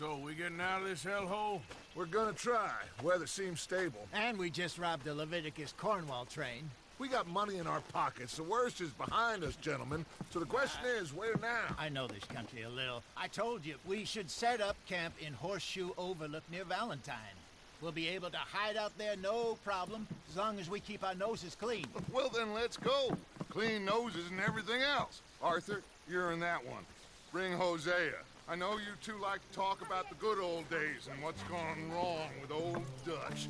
So, we getting out of this hellhole? We're gonna try. Weather seems stable. And we just robbed the Leviticus Cornwall train. We got money in our pockets. The worst is behind us, gentlemen. So the question is, where now? I know this country a little. I told you, we should set up camp in Horseshoe Overlook near Valentine. We'll be able to hide out there no problem, as long as we keep our noses clean. Well, then let's go. Clean noses and everything else. Arthur, you're in that one. Bring Hosea. I know you two like to talk about the good old days and what's gone wrong with old Dutch.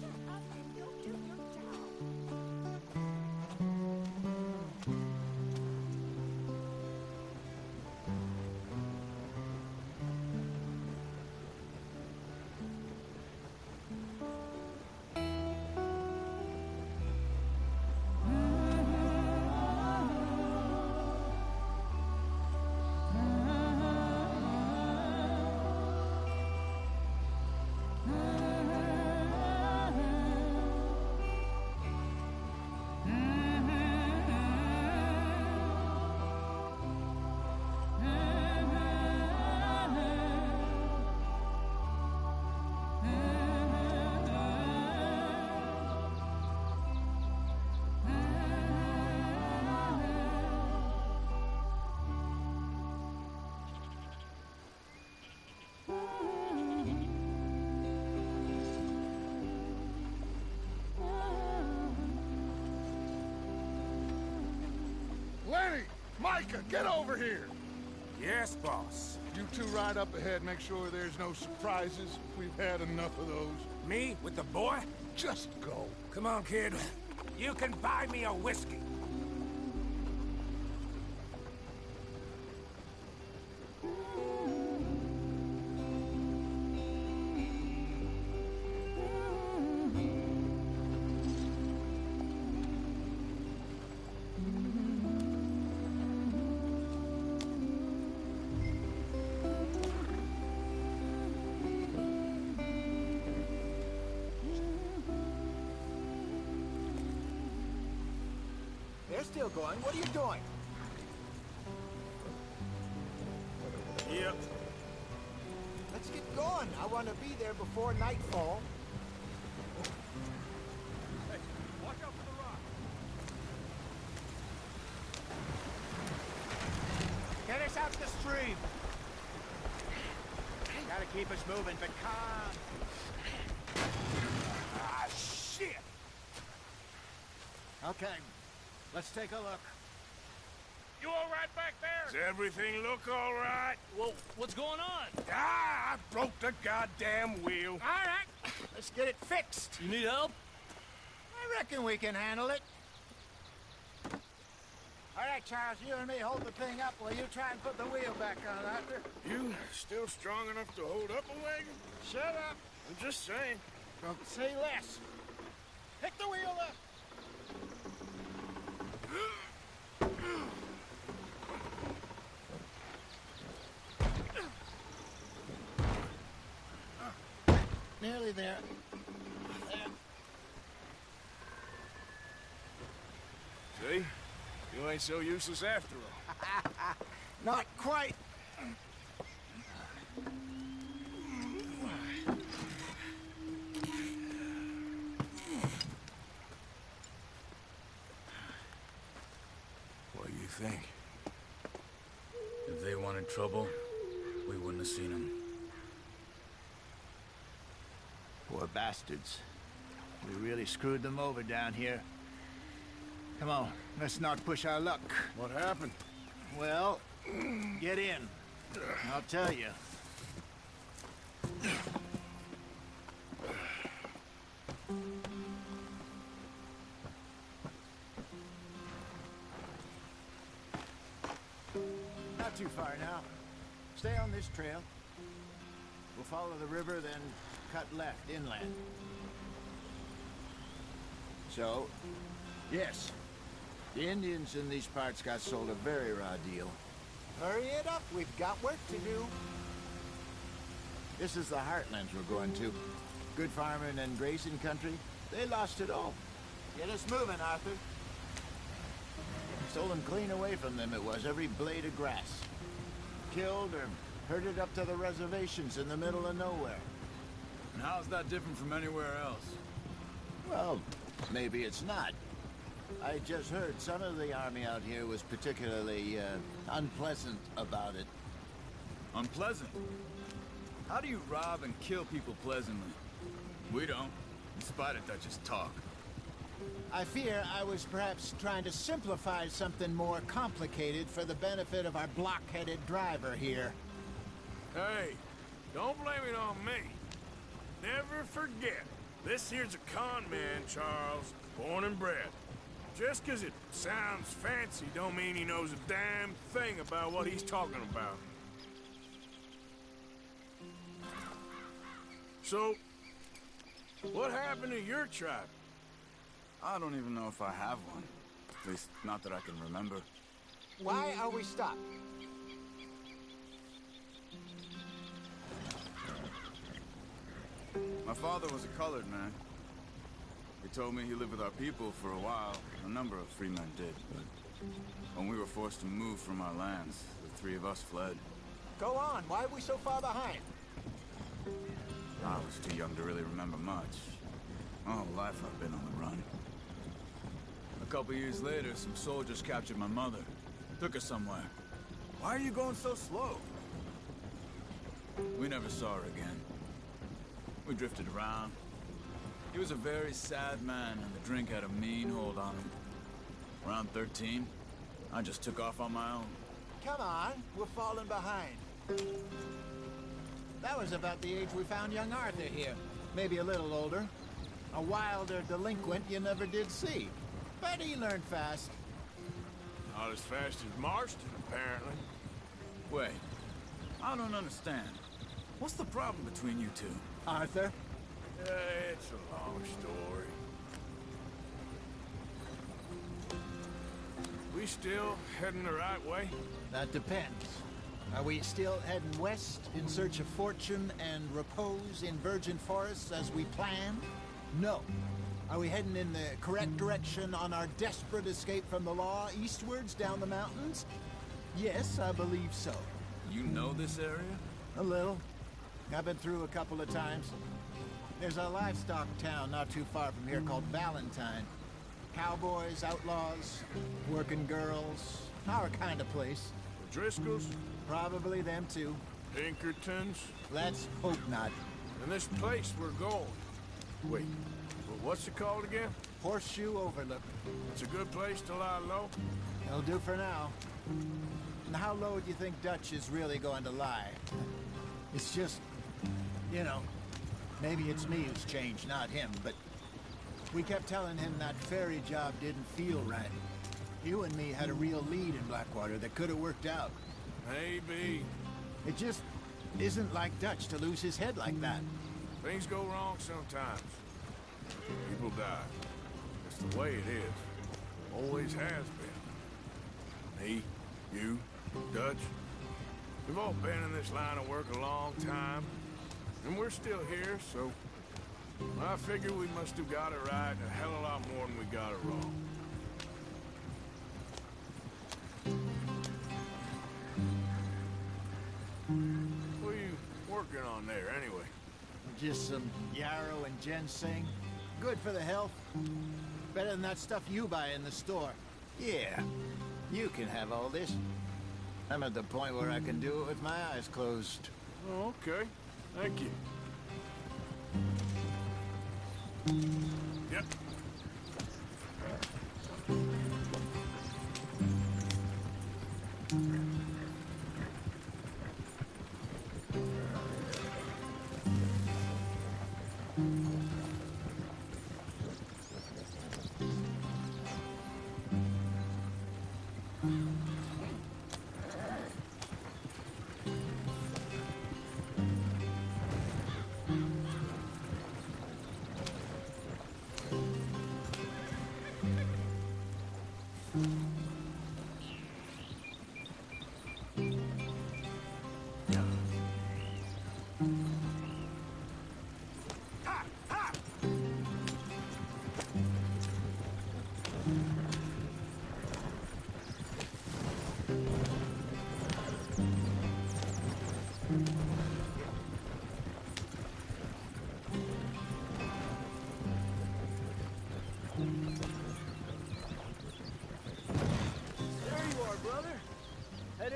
Lenny! Micah, get over here! Yes, boss. You two ride up ahead, make sure there's no surprises. We've had enough of those. Me with the boy? Just go. Come on, kid. You can buy me a whiskey. They're still going. What are you doing? Yep. Let's get going. I want to be there before nightfall. Hey, watch out for the rock. Get us out the stream. Gotta keep us moving, but calm. Ah, shit! Okay, let's take a look. You all right back there? Does everything look all right? Well, what's going on? Ah, I broke the goddamn wheel. All right, let's get it fixed. You need help? I reckon we can handle it. All right, Charles, you and me hold the thing up while you try and put the wheel back on, Arthur. You still strong enough to hold up a wagon? Shut up. I'm just saying. Don't say less. Pick the wheel up. Nearly there. See? You ain't so useless after all. Not quite. What do you think? If they wanted trouble, we wouldn't have seen them. Poor bastards. We really screwed them over down here. Come on, let's not push our luck. What happened? Well, get in. I'll tell you. Not too far now. Stay on this trail. We'll follow the river, then cut left inland. So, yes, the Indians in these parts got sold a very raw deal. Hurry it up, we've got work to do. This is the heartlands we're going to. Good farming and grazing country. They lost it all. Get us moving, Arthur. Stolen clean away from them it was, every blade of grass. Killed or Herded up to the reservations in the middle of nowhere. And how's that different from anywhere else? Well, maybe it's not. I just heard some of the army out here was particularly, unpleasant about it. Unpleasant? How do you rob and kill people pleasantly? We don't, in spite of Dutch's talk. I fear I was perhaps trying to simplify something more complicated for the benefit of our block-headed driver here. Hey, don't blame it on me. Never forget, this here's a con man, Charles, born and bred. Just 'cause it sounds fancy don't mean he knows a damn thing about what he's talking about. So, what happened to your tribe? I don't even know if I have one. At least, not that I can remember. Why are we stopped? My father was a colored man. He told me he lived with our people for a while. A number of free men did, but when we were forced to move from our lands, the three of us fled. Go on, why are we so far behind? I was too young to really remember much. My whole life I've been on the run. A couple years later, some soldiers captured my mother. Took her somewhere. Why are you going so slow? We never saw her again. We drifted around. He was a very sad man, and the drink had a mean hold on him. Around 13, I just took off on my own. Come on, we're falling behind. That was about the age we found young Arthur here. Maybe a little older. A wilder delinquent you never did see. But he learned fast. Not as fast as Marston, apparently. Wait, I don't understand. What's the problem between you two? Arthur? It's a long story. We still heading the right way? That depends. Are we still heading west in search of fortune and repose in virgin forests as we planned? No. Are we heading in the correct direction on our desperate escape from the law eastwards down the mountains? Yes, I believe so. You know this area? A little. I've been through a couple of times. There's a livestock town not too far from here called Valentine. Cowboys, outlaws, working girls, our kind of place. The Driscolls? Probably them too. Pinkertons? Let's hope not. And this place we're going. Wait, what's it called again? Horseshoe Overlook. It's a good place to lie low? It'll do for now. And how low do you think Dutch is really going to lie? It's just, you know, maybe it's me who's changed, not him, but we kept telling him that ferry job didn't feel right. You and me had a real lead in Blackwater that could have worked out. Maybe. It just isn't like Dutch to lose his head like that. Things go wrong sometimes. People die. It's the way it is. Always has been. Me, you, Dutch. We've all been in this line of work a long time. And we're still here, so I figure we must have got it right a hell of a lot more than we got it wrong. What are you working on there, anyway? Just some yarrow and ginseng. Good for the health. Better than that stuff you buy in the store. Yeah, you can have all this. I'm at the point where I can do it with my eyes closed. Oh, okay. Thank you. Yep.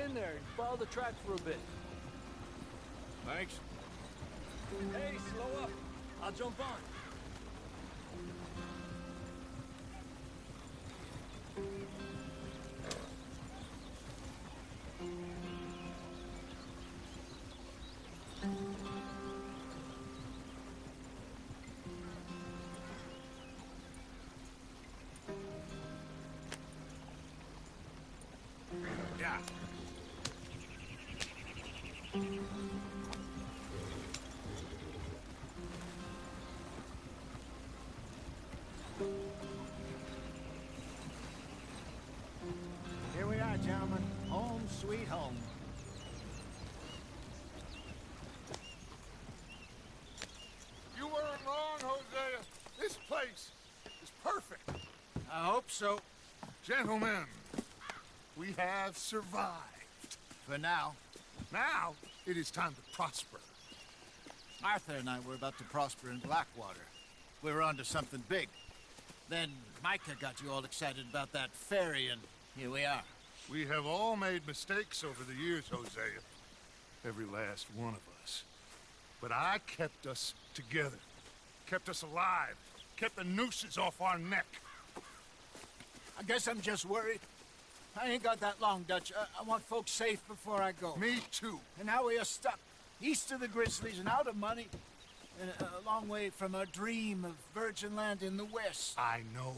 in there and follow the track for a bit. Thanks. Hey, slow up. I'll jump on. Yeah. Here we are, gentlemen. Home sweet home. You weren't wrong, Hosea. This place is perfect. I hope so. Gentlemen, we have survived. For now. Now, it is time to prosper. Arthur and I were about to prosper in Blackwater. We were onto something big. Then Micah got you all excited about that ferry, and here we are. We have all made mistakes over the years, Hosea. Every last one of us. But I kept us together. Kept us alive. Kept the nooses off our neck. I guess I'm just worried. I ain't got that long, Dutch. I want folks safe before I go. Me too. And now we are stuck, east of the Grizzlies and out of money, and a long way from our dream of virgin land in the west. I know,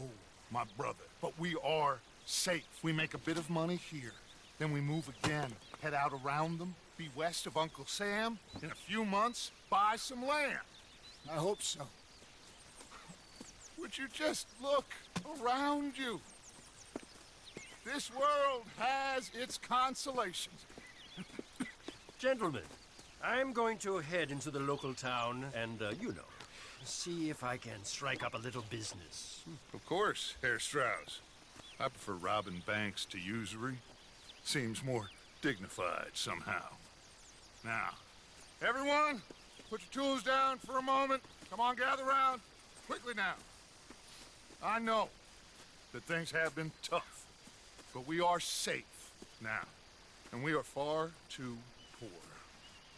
my brother. But we are safe. We make a bit of money here. Then we move again. Head out around them. Be west of Uncle Sam. In a few months, buy some land. I hope so. Would you just look around you? This world has its consolations. Gentlemen, I'm going to head into the local town and, see if I can strike up a little business. Of course, Herr Strauss. I prefer robbing banks to usury. Seems more dignified somehow. Now, everyone, put your tools down for a moment. Come on, gather round. Quickly now. I know that things have been tough, but we are safe now, and we are far too poor.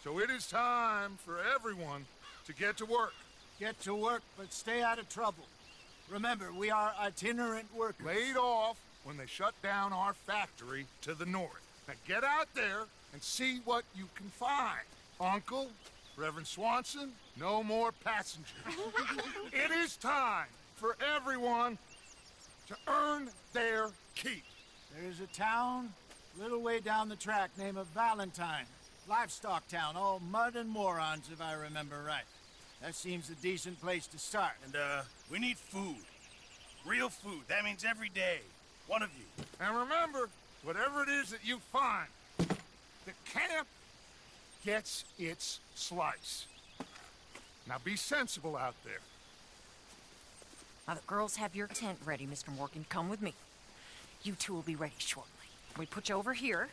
So it is time for everyone to get to work. Get to work, but stay out of trouble. Remember, we are itinerant workers. Laid off when they shut down our factory to the north. Now get out there and see what you can find. Uncle, Reverend Swanson, no more passengers. It is time for everyone to earn their keep. There is a town a little way down the track named Valentine. Livestock town, all mud and morons, if I remember right. That seems a decent place to start. And, we need food. Real food. That means every day. One of you. And remember, whatever it is that you find, the camp gets its slice. Now be sensible out there. Now the girls have your tent ready, Mr. Morgan. Come with me. You two will be ready shortly. We put you over here.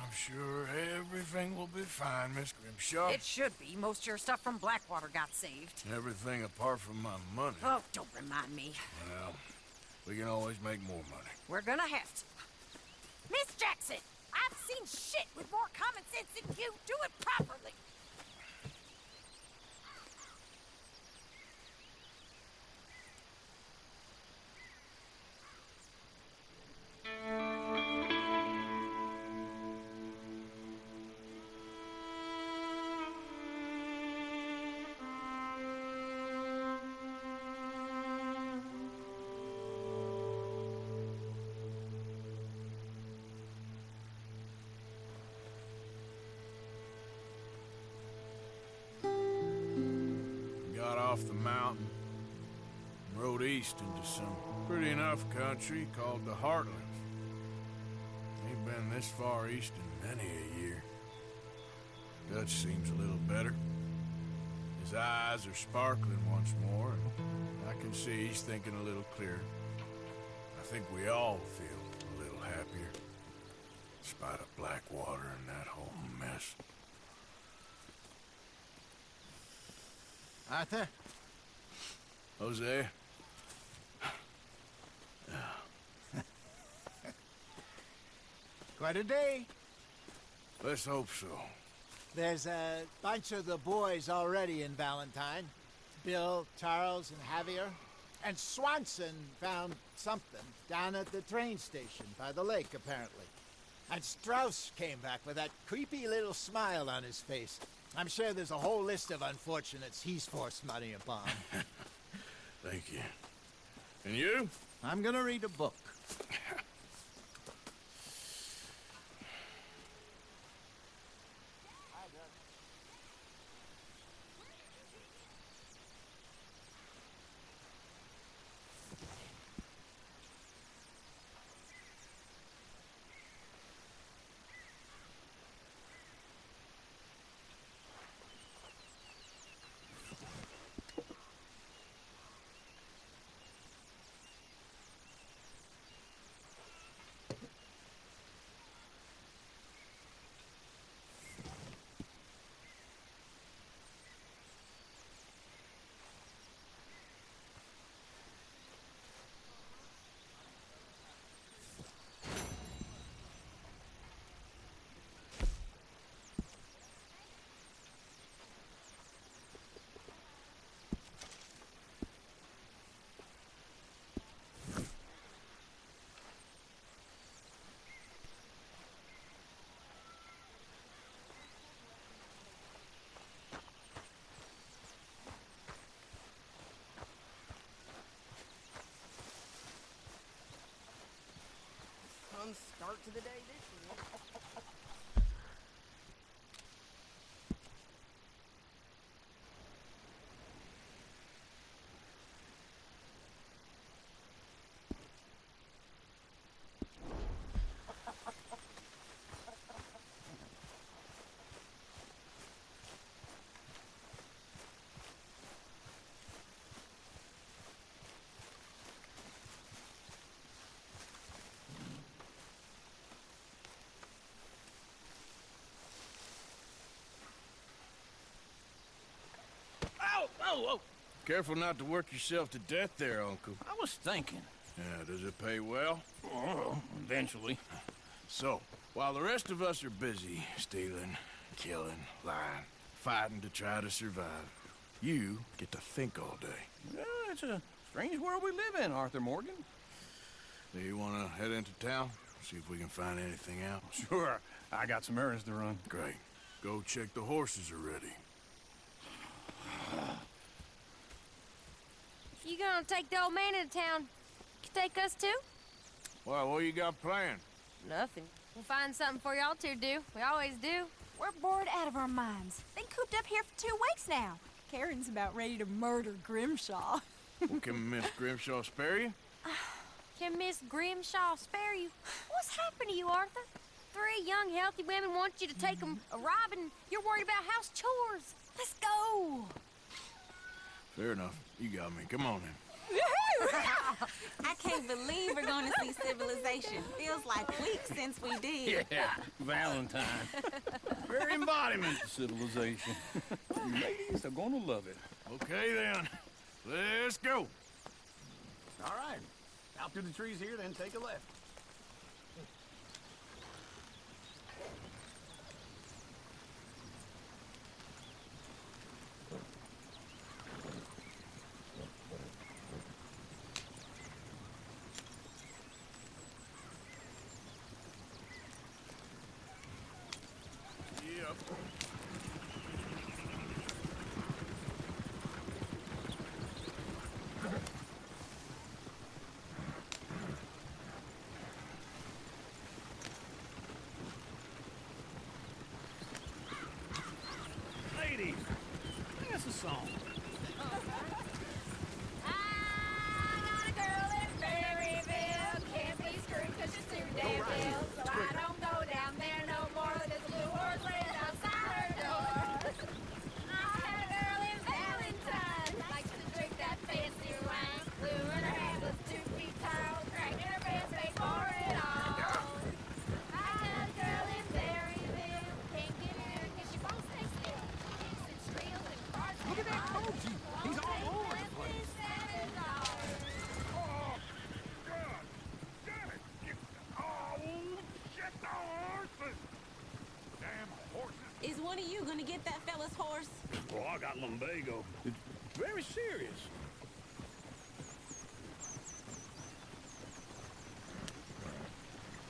I'm sure everything will be fine, Miss Grimshaw. It should be. Most of your stuff from Blackwater got saved. Everything apart from my money. Oh, don't remind me. Well, we can always make more money. We're gonna have to. Miss Jackson, I've seen shit with more common sense than you. Do it properly. Off the mountain and rode east into some pretty enough country called the Heartlands. Ain't been this far east in many a year. Dutch seems a little better. His eyes are sparkling once more, and I can see he's thinking a little clearer. I think we all feel a little happier, in spite of Blackwater and that whole mess. Arthur? Jose? Quite a day. Let's hope so. There's a bunch of the boys already in Valentine. Bill, Charles, and Javier. And Swanson found something down at the train station by the lake, apparently. And Strauss came back with that creepy little smile on his face. I'm sure there's a whole list of unfortunates he's forced money upon. Thank you. And you? I'm gonna read a book. Fun start to the day this year. Whoa! Careful not to work yourself to death there, Uncle. I was thinking. Yeah, does it pay well? Oh, eventually. So, while the rest of us are busy stealing, killing, lying, fighting to try to survive, you get to think all day. Well, it's a strange world we live in, Arthur Morgan. Do you want to head into town? See if we can find anything out? Sure. I got some errands to run. Great. Go check the horses are ready. You gonna take the old man into town? You take us too? Well, what you got planned? Nothing. We'll find something for y'all to do. We always do. We're bored out of our minds. Been cooped up here for 2 weeks now. Karen's about ready to murder Grimshaw. Well, can Miss Grimshaw spare you? Can Miss Grimshaw spare you? What's happened to you, Arthur? 3 young, healthy women want you to take them a robbing. You're worried about house chores. Let's go. Fair enough. You got me. Come on then. I can't believe we're going to see civilization. Feels like weeks since we did. Yeah, Valentine. Very embodiment of civilization. Ladies are gonna love it. Okay then. Let's go. All right. Out through the trees here, then take a left. one of you gonna get that fella's horse? Oh, I got lumbago. It's very serious.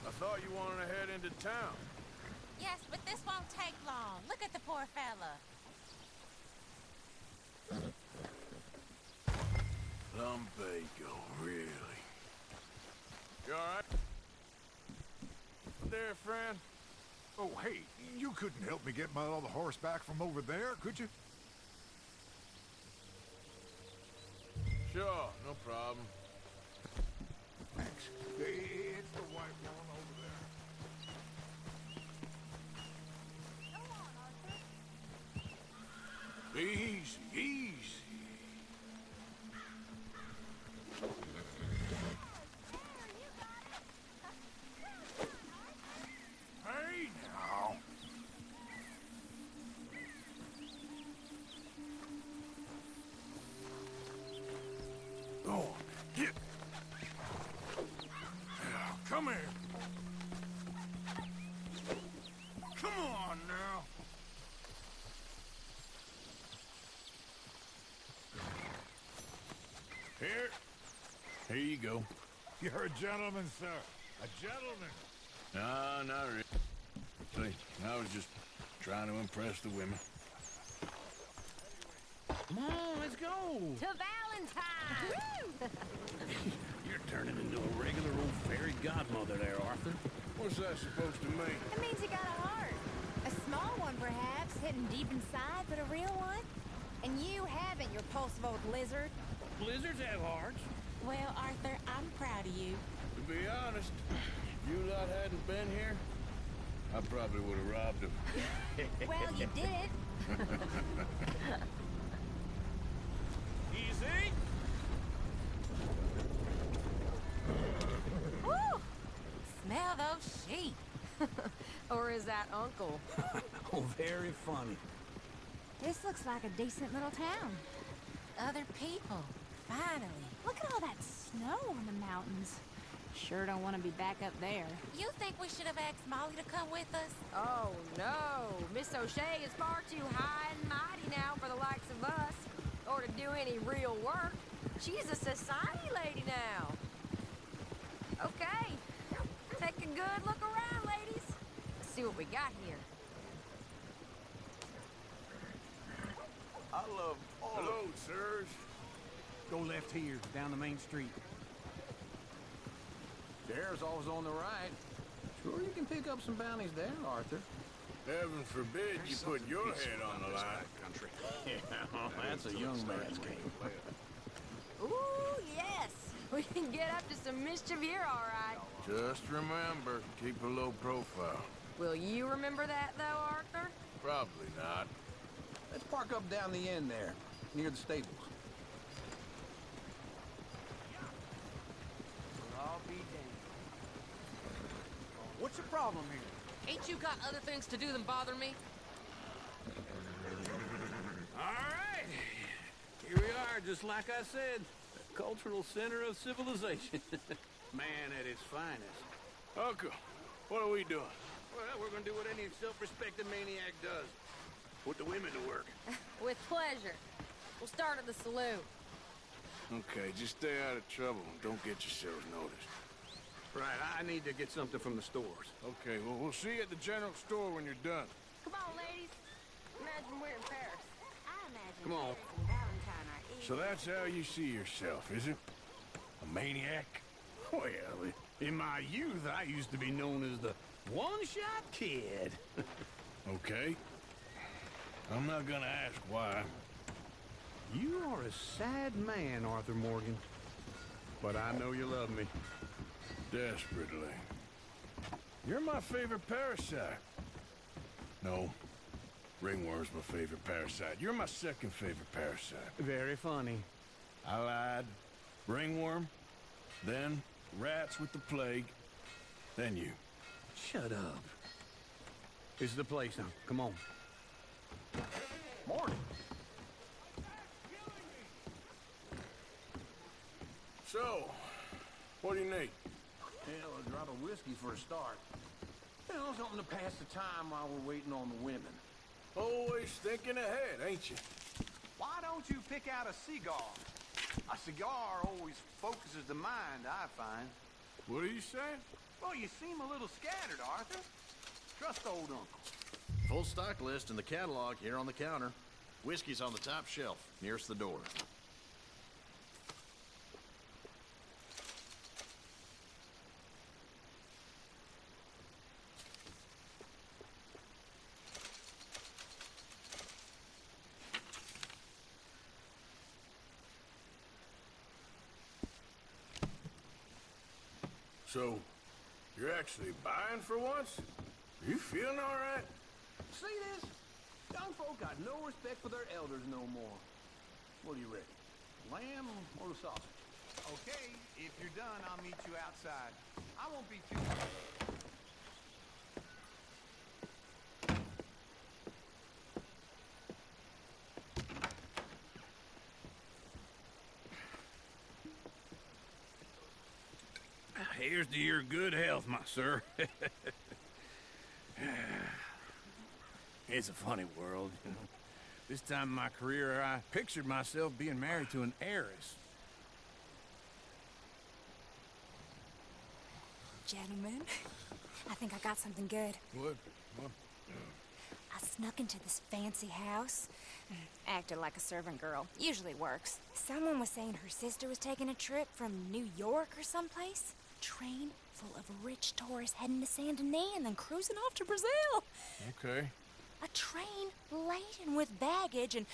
I thought you wanted to head into town. Yes, but this won't take long. Look at the poor fella. Lumbago, really? You all right? There, friend? Oh, hey, you couldn't help me get my other horse back from over there, could you? Sure, no problem. Thanks. It's the white one over there. Easy, easy. Hey, now. Oh, get. Now, come here. Come on now. Here you go. You're a gentleman, sir. A gentleman. No, not really. I was just trying to impress the women. Come on, let's go. To Valentine! You're turning into a regular old fairy godmother there, Arthur. What's that supposed to mean? It means you got a heart. A small one, perhaps, hidden deep inside, but a real one. And you haven't, you repulsive old lizard. Blizzards have hearts. Well, Arthur, I'm proud of you. To be honest, if you lot hadn't been here, I probably would have robbed him. Well, you did it. Easy. Woo! Smell those sheep. Or is that Uncle? Oh, very funny. This looks like a decent little town. Other people. Finally. Look at all that snow on the mountains. Sure don't want to be back up there. You think we should have asked Molly to come with us? Oh, no. Miss O'Shea is far too high and mighty now for the likes of us, or to do any real work. She's a society lady now. Okay. Take a good look around, ladies. Let's see what we got here. I love all Hello, sirs. Go left here, down the main street. Sheriff's always on the right. Sure you can pick up some bounties there, Arthur. Heaven forbid you put your head on the line. Country. Yeah, that's a young man's game. Ooh, yes. We can get up to some mischief here, all right. Just remember, keep a low profile. Will you remember that, though, Arthur? Probably not. Let's park up down the end there, near the stables. I'll be damned. What's the problem here? Ain't you got other things to do than bother me? All right. Here we are, just like I said. The cultural center of civilization. Man at its finest. Uncle, what are we doing? Well, we're gonna do what any self-respecting maniac does. Put the women to work. With pleasure. We'll start at the saloon. Okay, just stay out of trouble and don't get yourselves noticed. Right, I need to get something from the stores. Okay, well, we'll see you at the general store when you're done. Come on, ladies. Imagine we're in Paris. I imagine Come on. Paris and Valentine are easy. So that's how you see yourself, is it? A maniac? Well, in my youth, I used to be known as the one-shot kid. Okay. I'm not gonna ask why. You are a sad man, Arthur Morgan. But I know you love me. Desperately. You're my favorite parasite. No. Ringworm's my favorite parasite. You're my second favorite parasite. Very funny. I lied. Ringworm. Then rats with the plague. Then you. Shut up. This is the place now. Come on. Morning. So, what do you need? Hell, a drop of whiskey for a start. You know, something to pass the time while we're waiting on the women. Always thinking ahead, ain't you? Why don't you pick out a cigar? A cigar always focuses the mind, I find. What are you saying? Well, you seem a little scattered, Arthur. Trust old Uncle. Full stock list in the catalog here on the counter. Whiskey's on the top shelf, nearest the door. So, you're actually buying for once? You feeling all right? See this? Young folk got no respect for their elders no more. What are you ready? Lamb or the sausage? Okay, if you're done, I'll meet you outside. I won't be too long. Here's to your good health, my sir. It's a funny world, you know. This time in my career, I pictured myself being married to an heiress. Gentlemen, I think I got something good. What? I snuck into this fancy house. Acted like a servant girl. Usually works. Someone was saying her sister was taking a trip from New York or someplace. Train full of rich tourists heading to Saint Denis and then cruising off to Brazil. Okay. A train laden with baggage and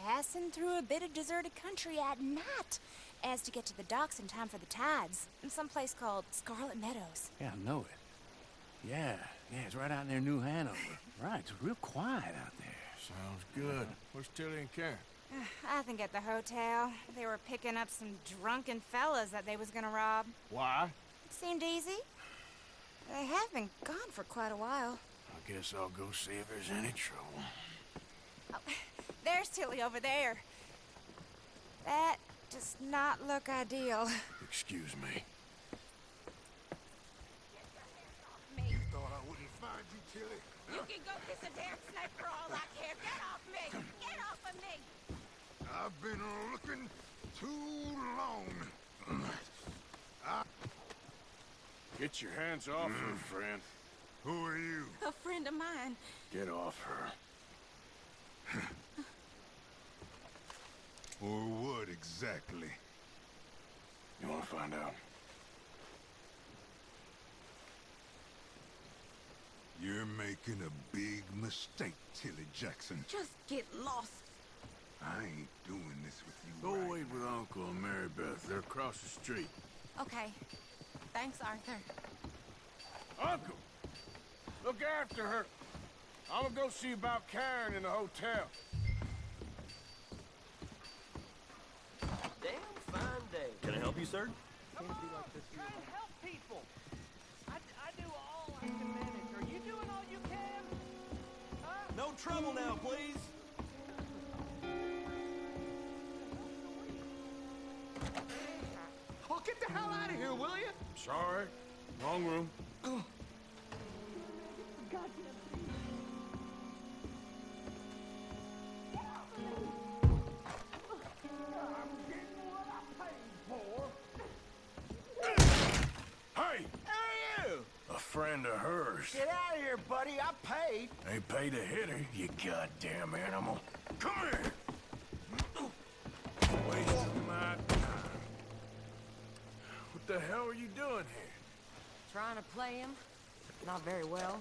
passing through a bit of deserted country at night as to get to the docks in time for the tides in some place called Scarlet Meadows. Yeah, I know it. Yeah, it's right out near New Hanover. Right, it's real quiet out there. Sounds good. Where's Tilly and Karen? I think at the hotel. They were picking up some drunken fellas that they was gonna rob. Why? It seemed easy. They have been gone for quite a while. I guess I'll go see if there's any trouble. Oh, there's Tilly over there. That does not look ideal. Excuse me. You thought I wouldn't find you, Tilly? You can go kiss a damn snake for all I care. Get off me! Get off of me! I've been looking too long. Get your hands off her, friend. Who are you? A friend of mine. Get off her. Or what exactly? You want to find out? You're making a big mistake, Tilly Jackson. Just get lost. I ain't doing this with you. Go right wait with Uncle and Mary Beth. They're across the street. Okay. Thanks, Arthur. Uncle! Look after her. I'm gonna go see about Karen in the hotel. Damn fine day. Can I help you, sir? Come on, try and help people. I do all I can manage. Are you doing all you can? Huh? No trouble now, please. Oh, get the hell out of here, will you? Sorry. Wrong room. Hey! Hey, you! A friend of hers. Get out of here, buddy. I paid. Ain't paid to hit her, you goddamn animal. Come here! Wasting my time. What the hell are you doing here? Trying to play him. Not very well.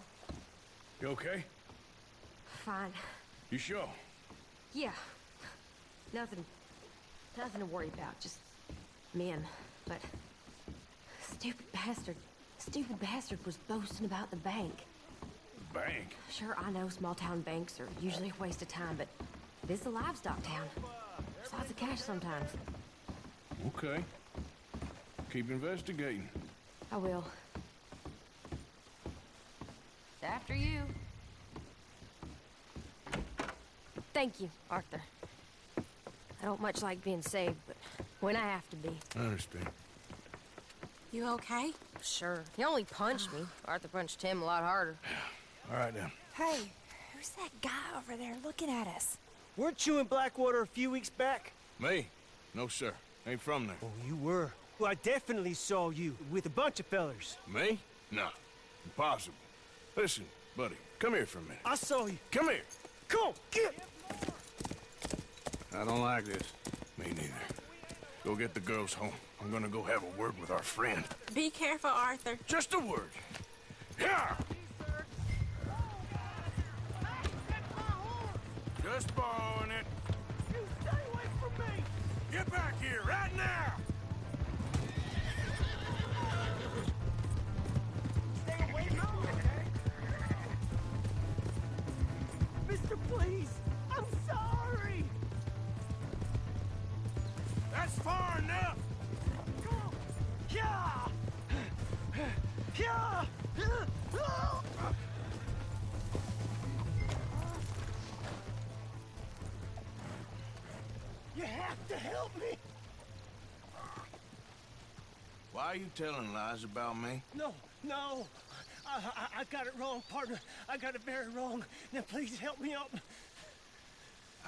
You okay? Fine. You sure? Yeah. Nothing to worry about. Just men. But stupid bastard was boasting about the bank. Bank? Sure, I know small town banks are usually a waste of time, but this is a livestock town. There's lots of cash sometimes. Okay. Keep investigating. I will. After you. Thank you, Arthur. I don't much like being saved, but when I have to be. I understand. You okay? Sure. He only punched me. Arthur punched him a lot harder. All right, now. Hey, who Who's that guy over there looking at us? Weren't you in Blackwater a few weeks back? Me? No, sir. Ain't from there. Oh, you were. Well, I definitely saw you with a bunch of fellers. Me? No. Impossible. Listen, buddy, come here for a minute. I saw you. Come here. Come on, get! I don't like this. Me neither. Go get the girls home. I'm gonna go have a word with our friend. Be careful, Arthur. Just a word. Yeah! Just borrowing it. You stay away from me! Get back here, right now! Stay away from me, okay? Mister, please! I'm sorry! That's far enough! Come on! Yeah! Yeah! You have to help me! Why are you telling lies about me? No, no. I got it wrong, partner. I got it very wrong. Now, please help me up.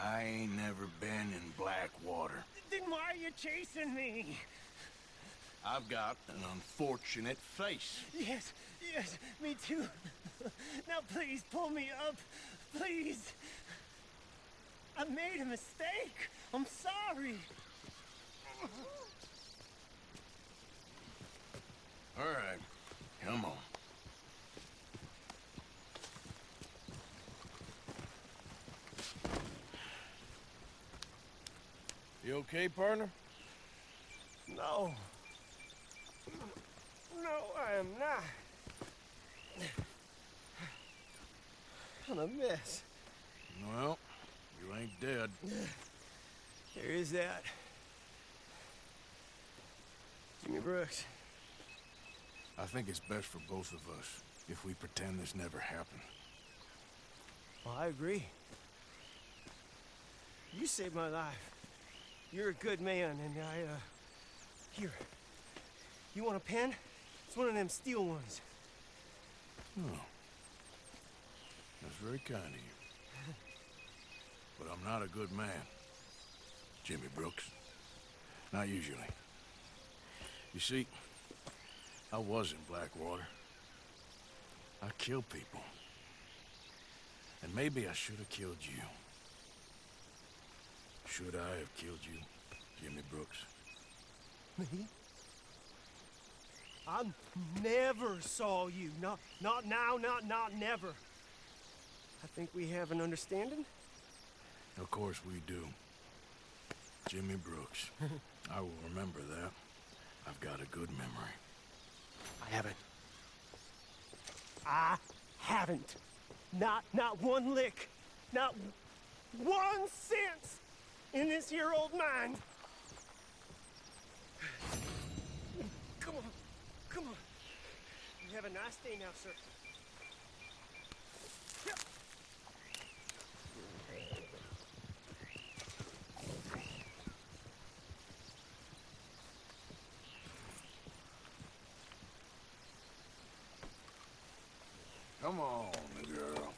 I ain't never been in Blackwater. Then why are you chasing me? I've got an unfortunate face. Yes, yes, me too. Now, please, pull me up. Please. I made a mistake. I'm sorry. All right, come on. You okay, partner? No. No, I am not. I'm a mess. Well, you ain't dead. There is that. Jimmy Brooks. I think it's best for both of us if we pretend this never happened. Well, I agree. You saved my life. You're a good man, and here. You want a pen? It's one of them steel ones. Oh. That's very kind of you. But I'm not a good man, Jimmy Brooks. Not usually. You see, I was in Blackwater. I killed people. And maybe I should have killed you. Should I have killed you, Jimmy Brooks? Me? I never saw you. Not now, not never. I think we have an understanding? Of course we do. Jimmy Brooks. I will remember that. I've got a good memory. I haven't. Not one lick. Not 1 cent in this here old mine. Come on. Come on. You have a nice day now, sir. Come on, girl.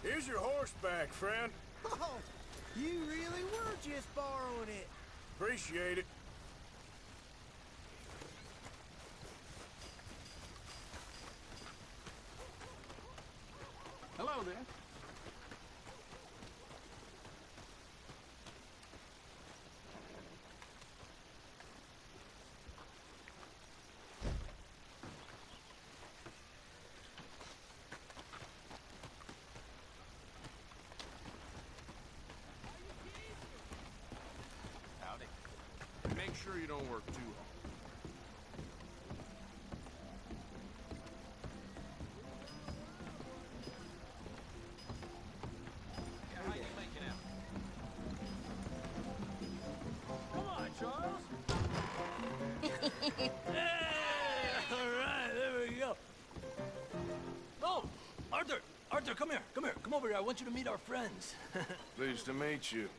Here's your horseback, friend. Oh, you really were just borrowing it. Appreciate it. Hello there. Howdy. Make sure you don't work too hard. How you making out? Come on, Charles. All right, there we go. Oh, Arthur, come here, come over here. I want you to meet our friends. Pleased to meet you.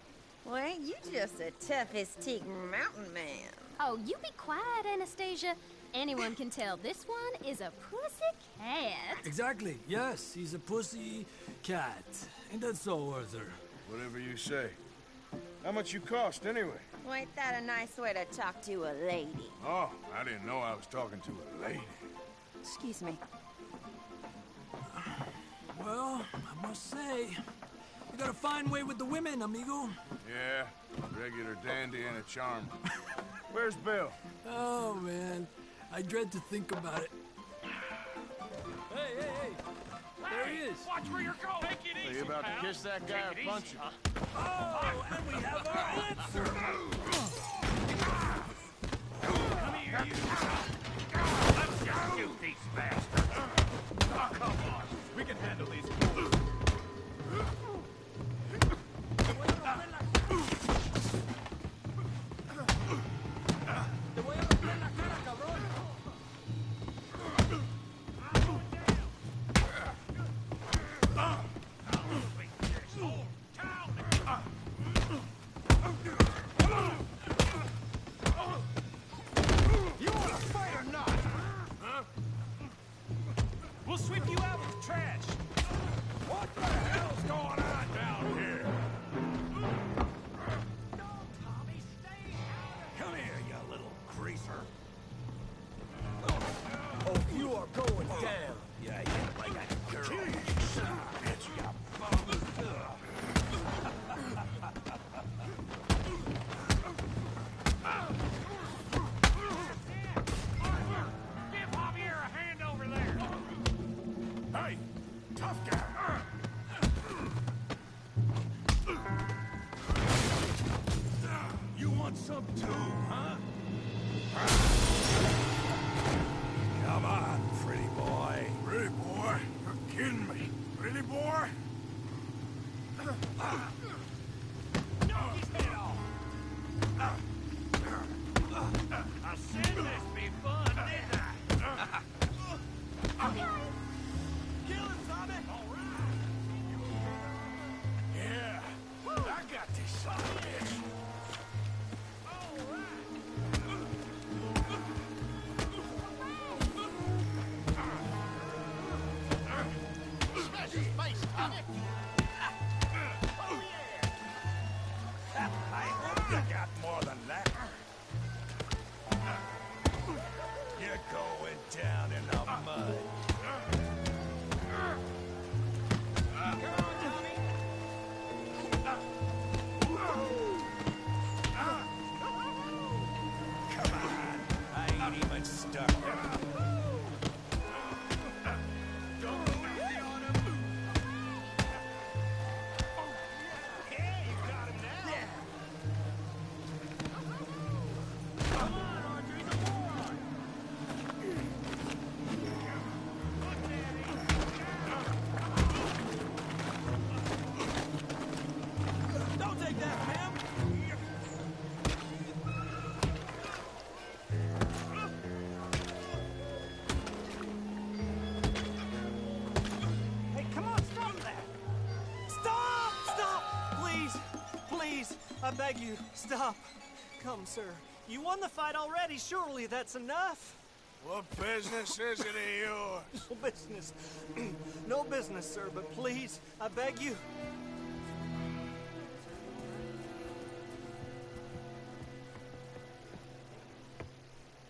Well, ain't you just a tough as teak mountain man? Oh, you be quiet, Anastasia. Anyone can tell this one is a pussy cat. Exactly. Yes, he's a pussy cat. Ain't that so, Arthur? Whatever you say. How much you cost, anyway? Well, ain't that a nice way to talk to a lady? Oh, I didn't know I was talking to a lady. Excuse me. Well, I must say, you got a fine way with the women, amigo. Yeah, regular dandy and a charmer. Where's Bill? Oh, man. I dread to think about it. Hey! There he is. Watch where you're going. Take it Are easy, you about pal. to kiss that guy or punch him? Oh, and we have our answer. Come here, you. Let's just shoot these bastards. Oh, come on. We can handle these. Te voy a romper la cara, cabrón. You want to fight or not? Huh? We'll sweep you out with the trash. What the hell's going on down here? Come here, you little greaser. Oh, you are going down. Yeah, like a girl. Son of a bitch, you bum. Give Javier a hand over there. Hey, tough guy. You want some too, huh? Come on, pretty boy. Pretty boy? You're kidding me. Pretty boy? Knock his head off. I said this be fun, didn't I? Okay. Kill him, Tommy. All right. Yeah. I got this son of a bitch. All right. Smash his face, Tommy! Oh, yeah. I hope you got more than that. You're going down in the mud. Come on, Tommy. Come on. I ain't even stuck. Don't take that, ma'am. Hey, come on, stop that! Stop! Stop! Please! Please! I beg you, stop. Come, sir. You won the fight already. Surely that's enough. What business is it of yours? No business. No business, sir, but please, I beg you.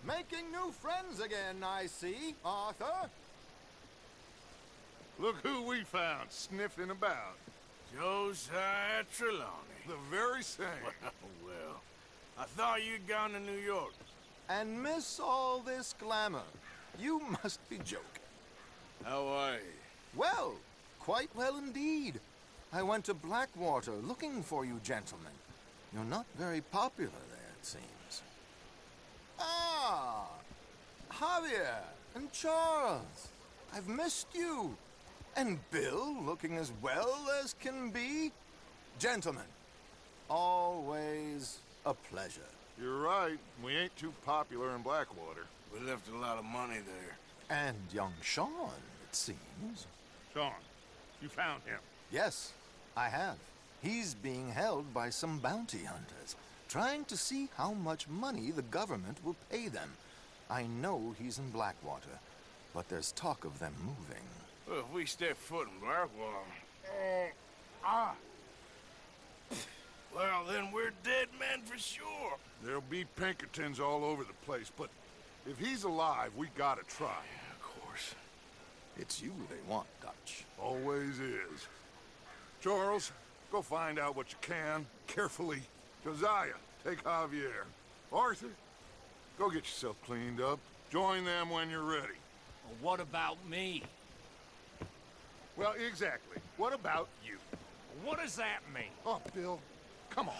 Making new friends again, I see, Arthur. Look who we found sniffing about. Josiah Trelawney. The very same. Well, I thought you'd gone to New York. And miss all this glamour. You must be joking. How are you? Well, quite well indeed. I went to Blackwater looking for you gentlemen. You're not very popular there, it seems. Ah! Javier and Charles. I've missed you. And Bill looking as well as can be. Gentlemen, always a pleasure. You're right. We ain't too popular in Blackwater. We left a lot of money there. And young Sean, it seems. Sean, you found him? Yes, I have. He's being held by some bounty hunters, trying to see how much money the government will pay them. I know he's in Blackwater, but there's talk of them moving. Well, if we step foot in Blackwater... Well, then we're dead men for sure. There'll be Pinkertons all over the place, but if he's alive, we gotta try. Yeah, of course. It's you they want, Dutch. Always is. Charles, go find out what you can, carefully. Josiah, take Javier. Arthur, go get yourself cleaned up. Join them when you're ready. Well, what about me? Well, exactly. What about you? What does that mean? Oh, Bill, come on.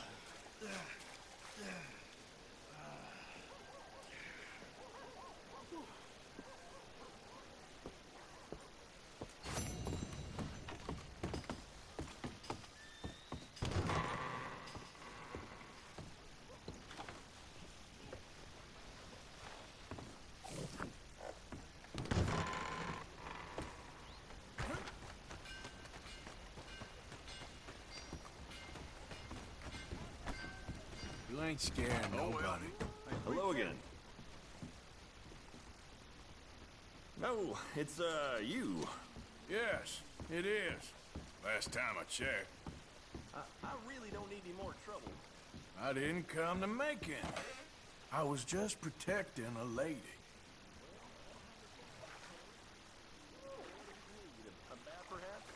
You ain't scaring nobody. Hello again. No, it's, you. Yes, it is. Last time I checked. I really don't need any more trouble. I didn't come to make any. I was just protecting a lady. A bath, perhaps?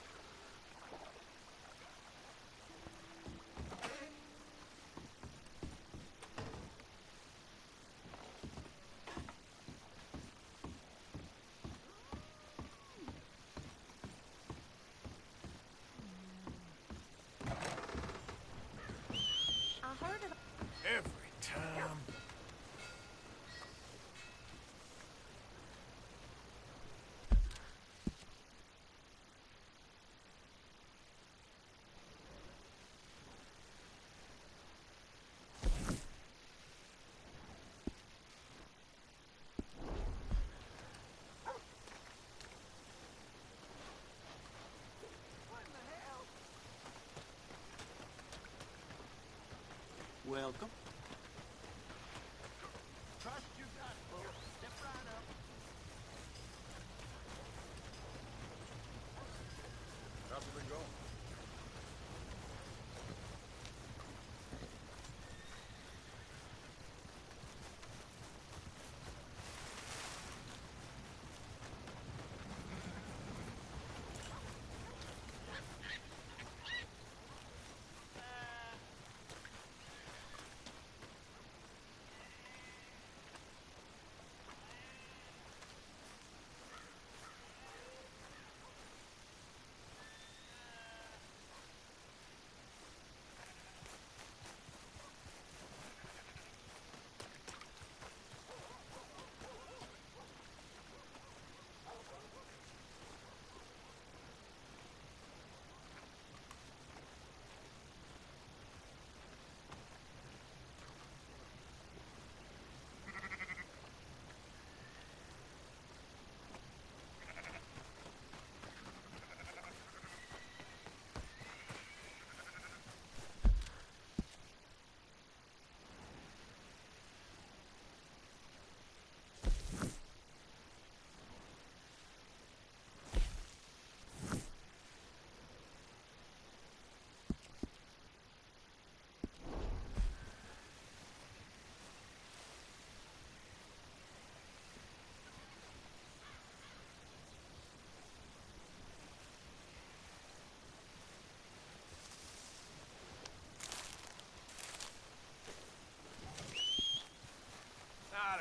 Every time. Welcome. Trust you got, folks. Step right up. How's it been going?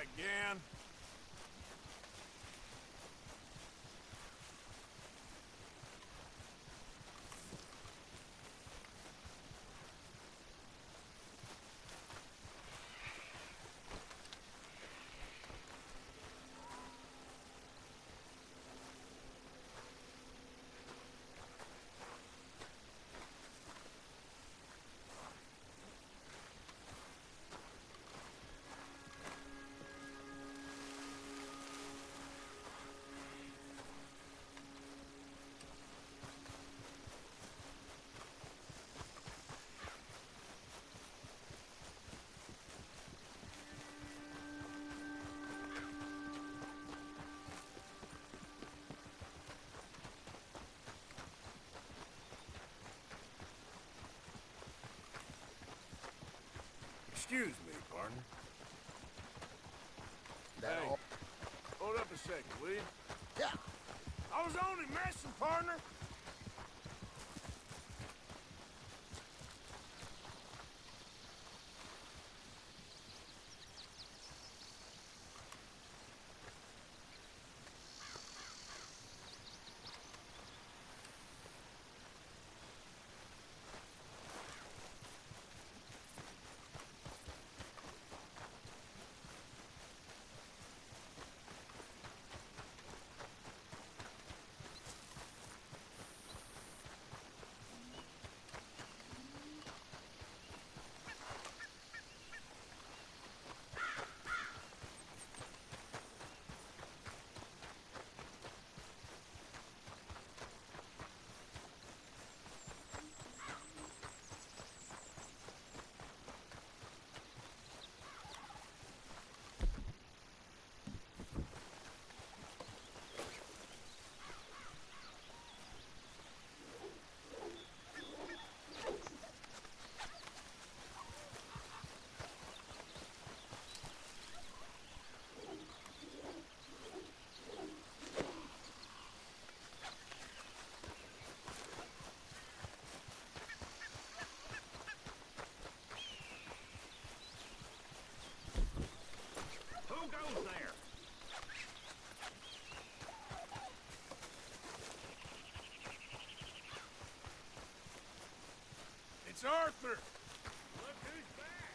again. Excuse me, partner. Hey, hold up a second, will you? Yeah. I was only messing, partner. Who goes there? It's Arthur. Look who's back.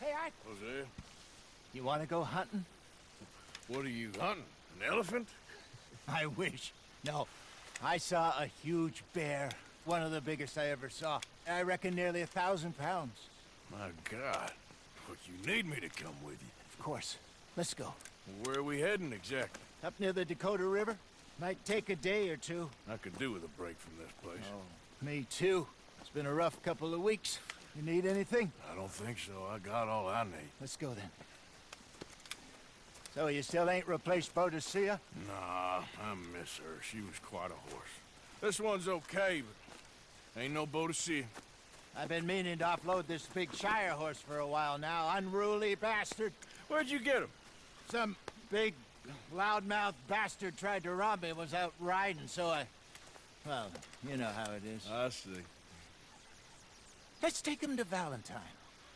Hey, Art. Hosea, You want to go hunting? what are you hunting? An elephant? I wish. No. I saw a huge bear. One of the biggest I ever saw. I reckon nearly 1,000 pounds. My God. But you need me to come with you. Of course. Let's go. Where are we heading exactly? Up near the Dakota River. Might take a day or two. I could do with a break from this place. Oh, me too. It's been a rough couple of weeks. You need anything? I don't think so. I got all I need. Let's go then. So you still ain't replaced Boadicea? Nah, I miss her. She was quite a horse. This one's okay, but ain't no Boadicea. I've been meaning to offload this big Shire horse for a while now. Unruly bastard. Where'd you get him? Some big, loudmouth bastard tried to rob me, was out riding, so I... Well, you know how it is. I see. Let's take him to Valentine.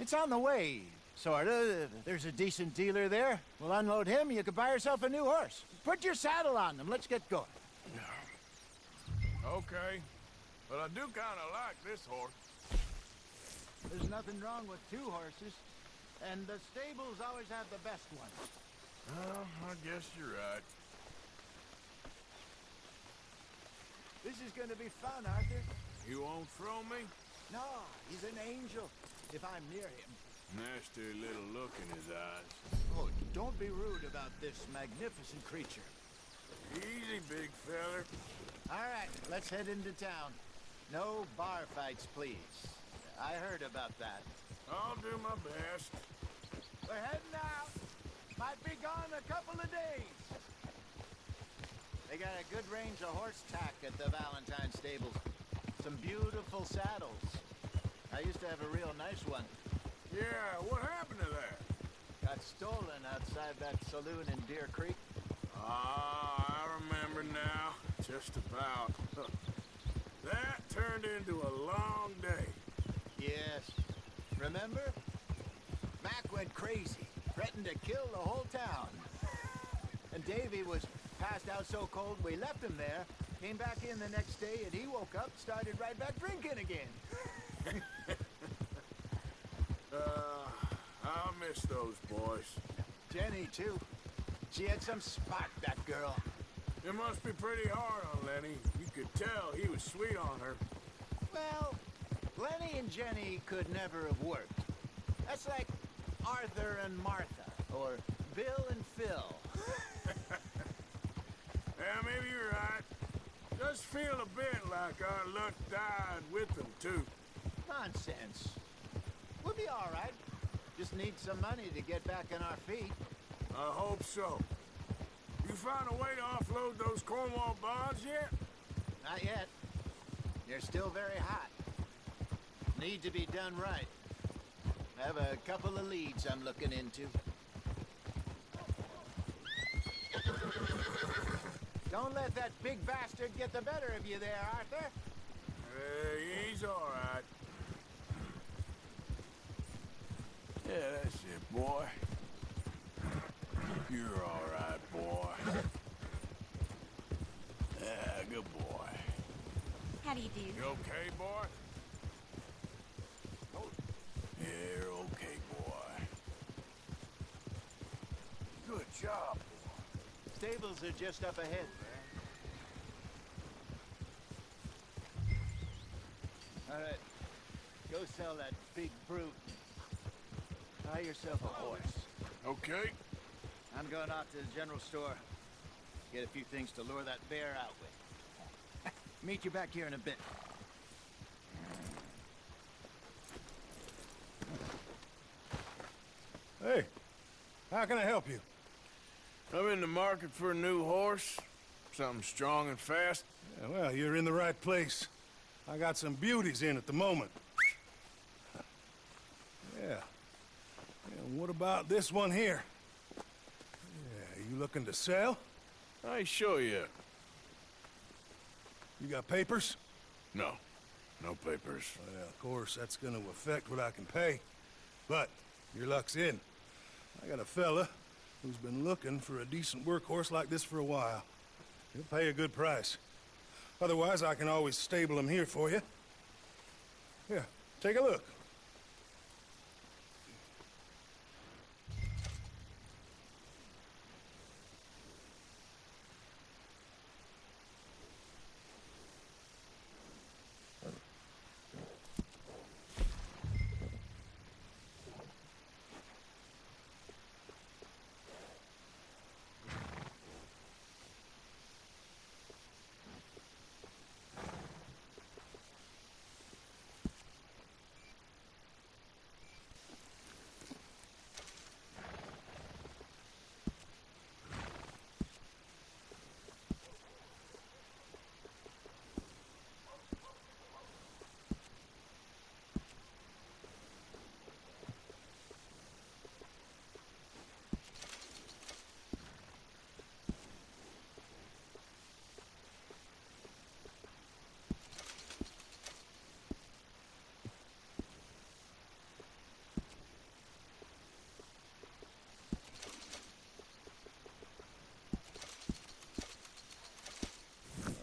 It's on the way, sorta. There's a decent dealer there. We'll unload him, you could buy yourself a new horse. Put your saddle on them, let's get going. Okay, but I do kind of like this horse. There's nothing wrong with two horses, and the stables always have the best ones. Well, I guess you're right. This is gonna be fun, Arthur. You won't throw me? No, he's an angel, if I'm near him. Nasty little look in his eyes. Oh, don't be rude about this magnificent creature. Easy, big feller. All right, let's head into town. No bar fights, please. I heard about that. I'll do my best. We're heading out. Might be gone a couple of days. They got a good range of horse tack at the Valentine stables. Some beautiful saddles. I used to have a real nice one. Yeah, what happened to that? Got stolen outside that saloon in Deer Creek. Ah, I remember now. Just about. That turned into a long day. Yes. Remember? Mac went crazy, threatened to kill the whole town. And Davy was passed out so cold we left him there, came back in the next day, and he woke up, started right back drinking again. I'll miss those boys. Jenny, too. She had some spark, that girl. It must be pretty hard on Lenny. You could tell he was sweet on her. Well, Lenny and Jenny could never have worked. That's like Arthur and Martha, or Bill and Phil. Yeah, maybe you're right. Does feel a bit like our luck died with them, too. Nonsense. We'll be all right. Just need some money to get back on our feet. I hope so. You found a way to offload those Cornwall bonds yet? Not yet. They're still very hot. Need to be done right. I have a couple of leads I'm looking into. Don't let that big bastard get the better of you there, Arthur. He's all right. Yeah, that's it, boy. You're all right, boy. Yeah, good boy. How do you do? You okay, boy? You're okay, boy. Good job, boy. Stables are just up ahead. All right. Go sell that big brute. Buy yourself a horse. Okay. I'm going out to the general store. Get a few things to lure that bear out with. Meet you back here in a bit. Hey, how can I help you? I'm in the market for a new horse. Something strong and fast. Yeah, well, you're in the right place. I got some beauties in at the moment. Yeah. What about this one here? Yeah, you looking to sell? I ain't sure yet. You got papers? No. No papers. Well, of course, that's gonna affect what I can pay. But your luck's in. I got a fella who's been looking for a decent workhorse like this for a while. He'll pay a good price. Otherwise, I can always stable him here for you. Here, take a look.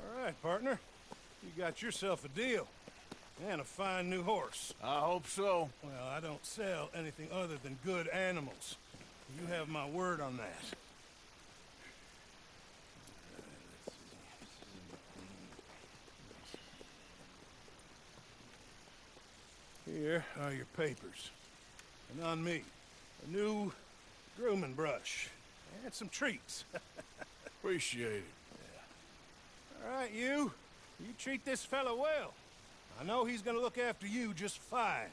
All right, partner. You got yourself a deal. And a fine new horse. I hope so. Well, I don't sell anything other than good animals. You have my word on that. Here are your papers. And on me, a new grooming brush. And some treats. Appreciate it. All right, you treat this fella well. I know he's gonna look after you just fine.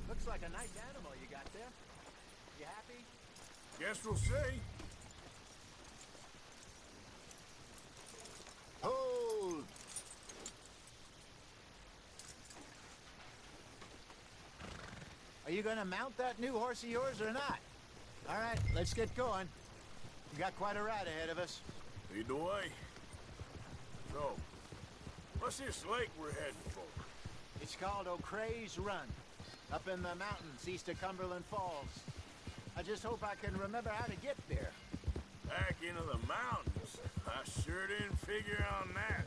Looks like a nice animal you got there. You happy? Guess we'll see. Hold! Are you gonna mount that new horse of yours or not? All right, let's get going. We got quite a ride ahead of us. Lead the way. So, what's this lake we're heading for? It's called O'Creagh's Run, up in the mountains east of Cumberland Falls. I just hope I can remember how to get there. Back into the mountains? I sure didn't figure on that.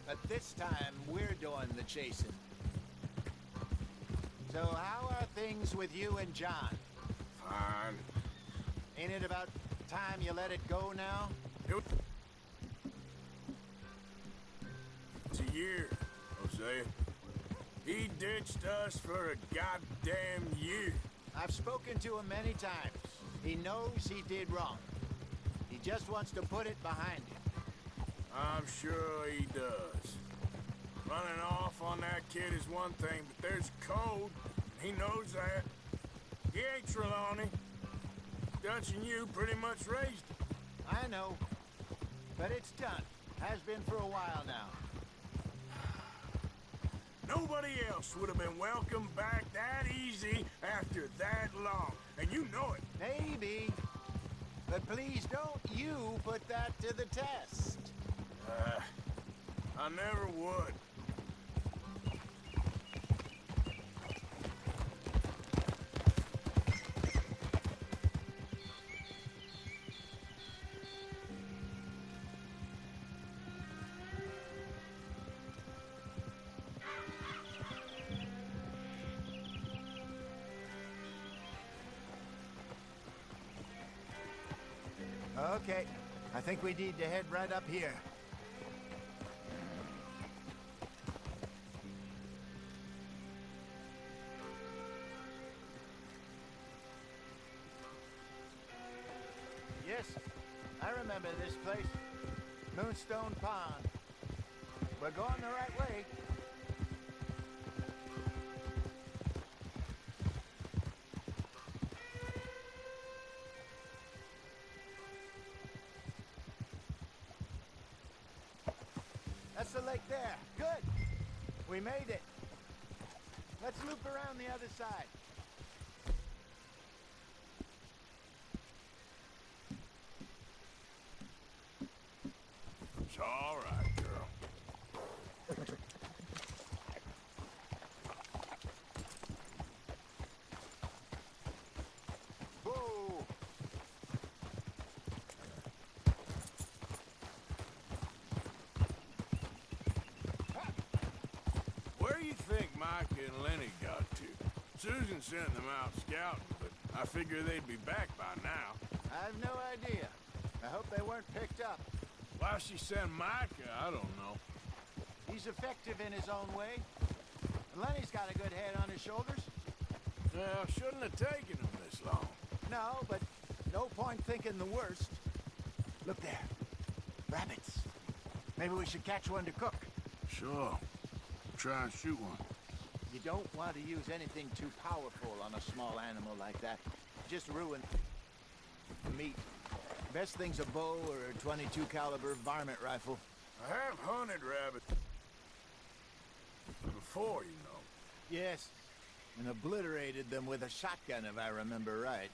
But this time, we're doing the chasing. So how are things with you and John? Fine. Ain't it about time you let it go now? It's a year, Hosea. He ditched us for a goddamn year. I've spoken to him many times. He knows he did wrong. He just wants to put it behind him. I'm sure he does. Running off on that kid is one thing, but there's code. He knows that. He ain't Trelawney. Dutch and you pretty much raised him. I know. But it's done. Has been for a while now. Nobody else would have been welcomed back that easy after that long. And you know it. Maybe. But please don't you put that to the test. I never would. Okay. I think we need to head right up here. Yes, I remember this place. Moonstone Pond. We're going the right way. That's the lake there. Good. We made it. Let's loop around the other side. It's all right, girl. Whoa! Where do you think Mike and Lenny got to? Susan sent them out scouting, but I figure they'd be back by now. I've no idea. I hope they weren't picked up. Why she sent Micah, I don't know. He's effective in his own way. And Lenny's got a good head on his shoulders. Well, shouldn't have taken him this long. No, but no point thinking the worst. Look there. Rabbits. Maybe we should catch one to cook. Sure. Try and shoot one. You don't want to use anything too powerful on a small animal like that. Just ruin the meat. Best thing's a bow or a 22 caliber varmint rifle. I have hunted rabbits before, you know. Yes, and obliterated them with a shotgun if I remember right.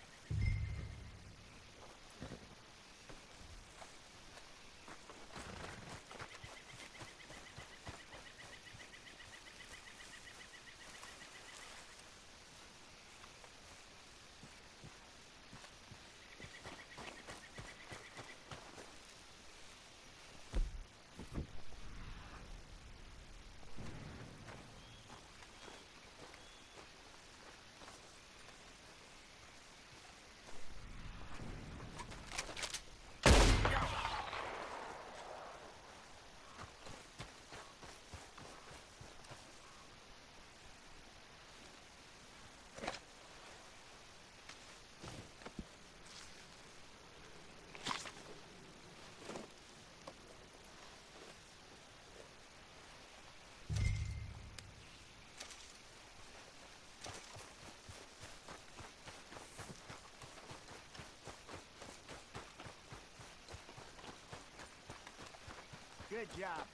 Good job.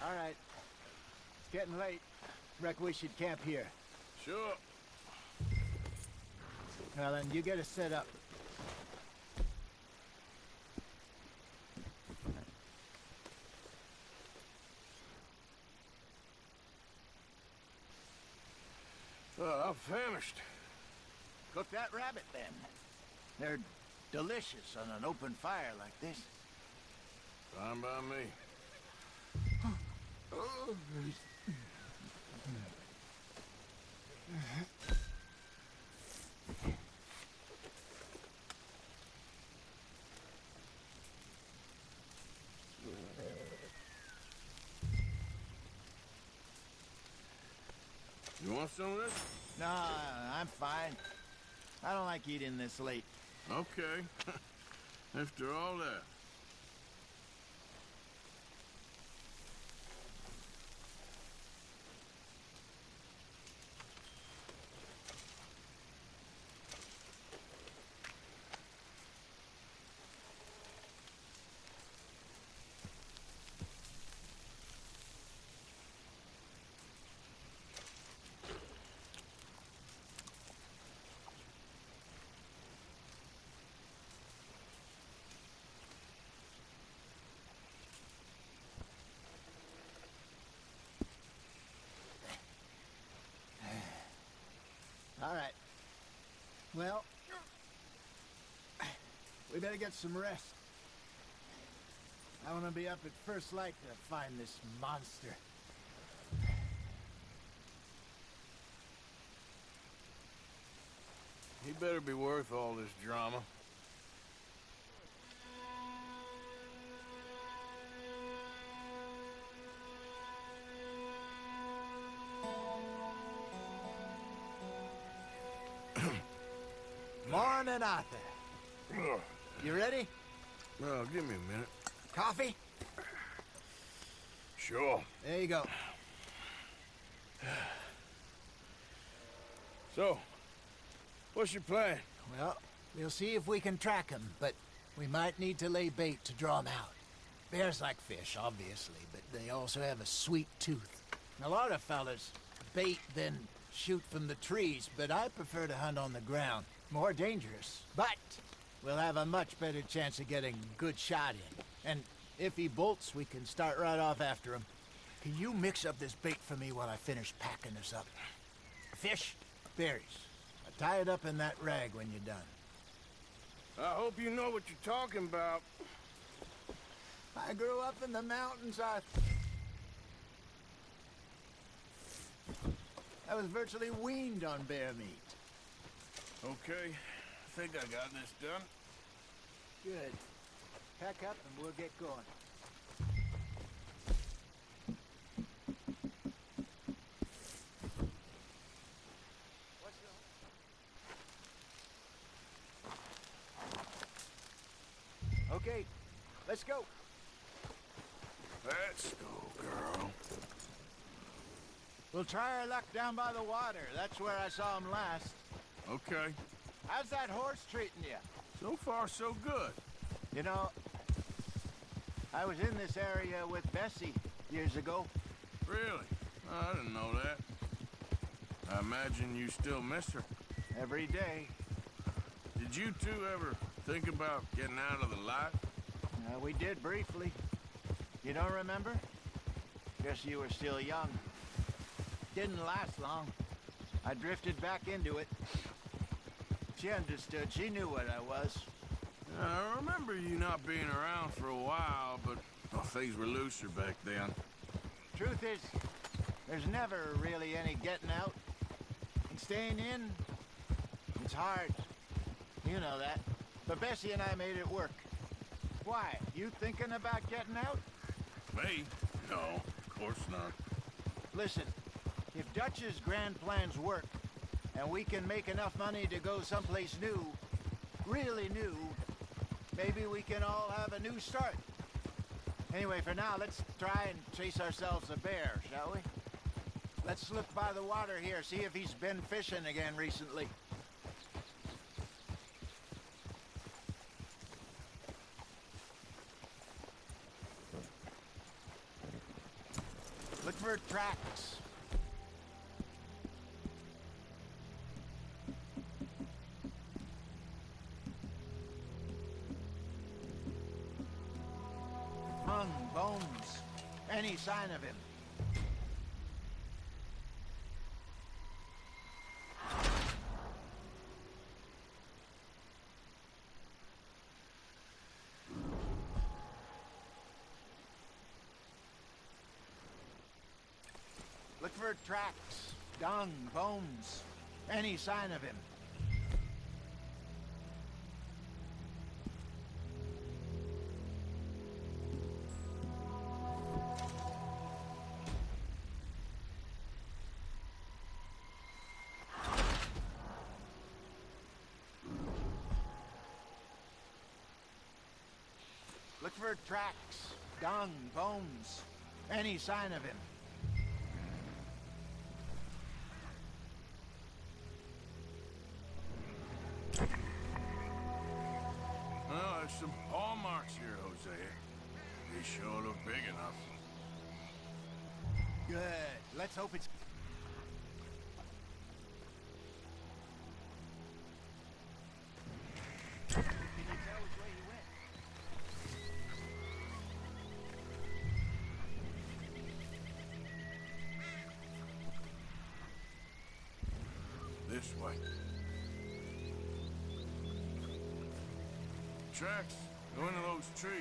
All right. It's getting late. Reckon we should camp here. Sure. Well, then, you get us set up. I'm famished. Cook that rabbit, then. They're delicious on an open fire like this. Fine by me. You want some of this? No, I'm fine. I don't like eating this late. Okay. After all that. All right. Well, we better get some rest. I want to be up at first light to find this monster. He better be worth all this drama. Morning, Arthur. You ready? Well, give me a minute. Coffee? Sure. There you go. So, what's your plan? Well, we'll see if we can track him, but we might need to lay bait to draw him out. Bears like fish, obviously, but they also have a sweet tooth. A lot of fellas bait, then shoot from the trees, but I prefer to hunt on the ground. More dangerous, but we'll have a much better chance of getting a good shot in. And if he bolts, we can start right off after him. Can you mix up this bait for me while I finish packing this up? Fish, berries. I'll tie it up in that rag when you're done. I hope you know what you're talking about. I grew up in the mountains, I was virtually weaned on bear meat. Okay, I think I got this done. Good. Pack up and we'll get going. Okay, let's go. Let's go, girl. We'll try our luck down by the water. That's where I saw him last. Okay. How's that horse treating you? So far, so good. You know, I was in this area with Bessie years ago. Really? I didn't know that. I imagine you still miss her. Every day. Did you two ever think about getting out of the light? We did briefly. You don't remember? Guess you were still young. Didn't last long. I drifted back into it. She understood. She knew what I was. I remember you not being around for a while, but things were looser back then. Truth is, there's never really any getting out. And staying in, it's hard. You know that. But Bessie and I made it work. Why? You thinking about getting out? Me? No, of course not. Listen, if Dutch's grand plans work, and we can make enough money to go someplace new, really new, maybe we can all have a new start. Anyway, for now, let's try and chase ourselves a bear, shall we? Let's look by the water here, see if he's been fishing again recently. for tracks. Bones. Any sign of him? Look for tracks, dung, bones. Any sign of him? Look for tracks, dung, bones. Any sign of him? Well, there's some paw marks here, Hosea. They sure look big enough. Good. Let's hope it's... Can you tell which way he went? This way. Tracks go into those trees.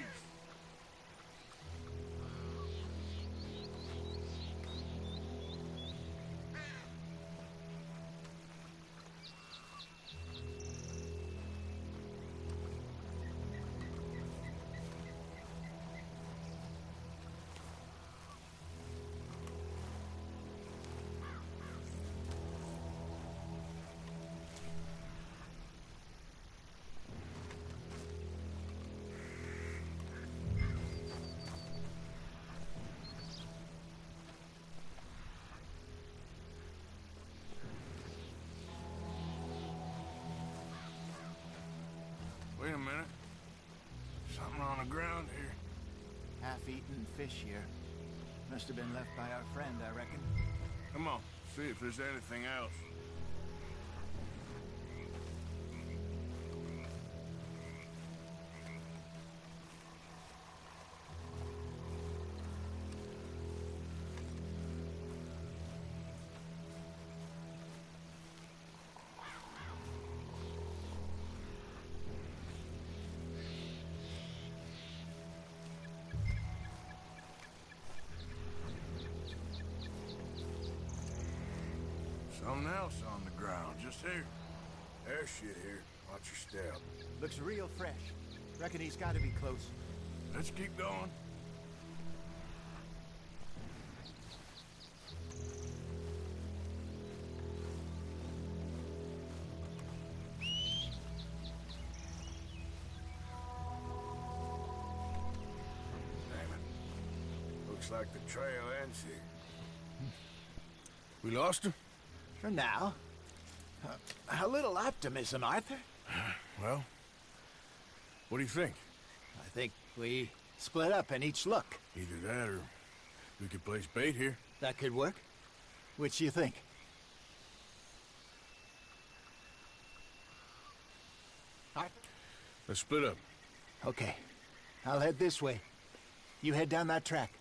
Wait a minute. Something on the ground here. Half-eaten fish here. Must have been left by our friend, I reckon. Come on, see if there's anything else. Something else on the ground, just here. There's shit here. Watch your step. Looks real fresh. Reckon he's got to be close. Let's keep going. Damn it. Looks like the trail ends here. We lost him? For now. A little optimism, Arthur. Well, what do you think? I think we split up and each look. Either that or we could place bait here. That could work. Which do you think? Arthur? Let's split up. Okay. I'll head this way. You head down that track.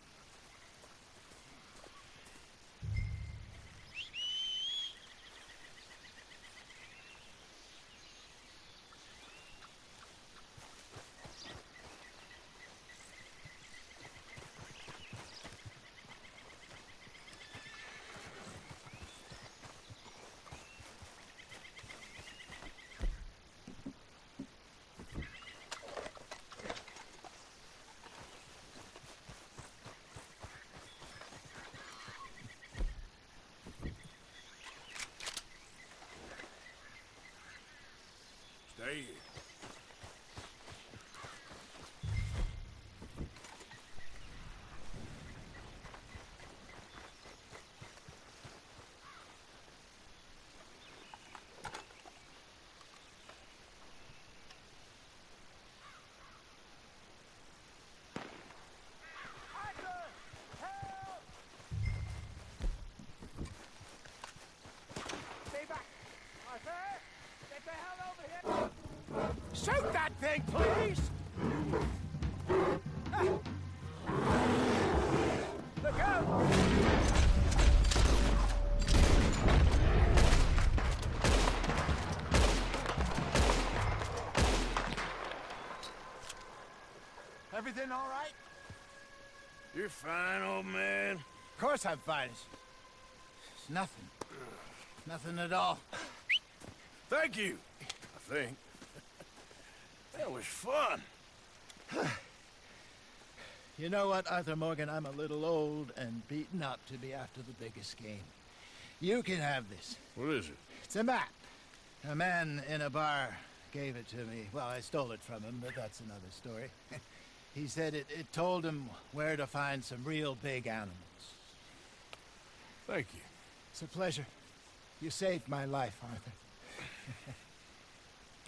Stay here. Wait, please! Look out! Everything all right? You're fine, old man. Of course I'm fine. It's nothing. Nothing at all. Thank you, I think. That was fun. You know what, Arthur Morgan? I'm a little old and beaten up to be after the biggest game. You can have this. What is it? It's a map. A man in a bar gave it to me. Well, I stole it from him, but that's another story. He said it told him where to find some real big animals. Thank you. It's a pleasure. You saved my life, Arthur.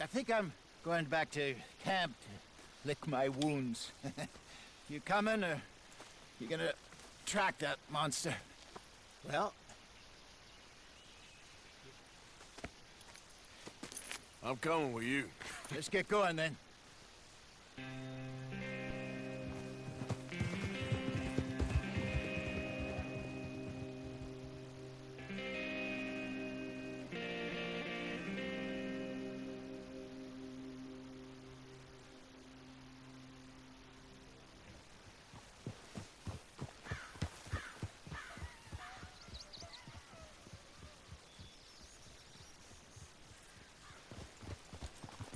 I think I'm going back to camp to lick my wounds. You coming, or you gonna track that monster? Well, I'm coming with you. Let's get going, then.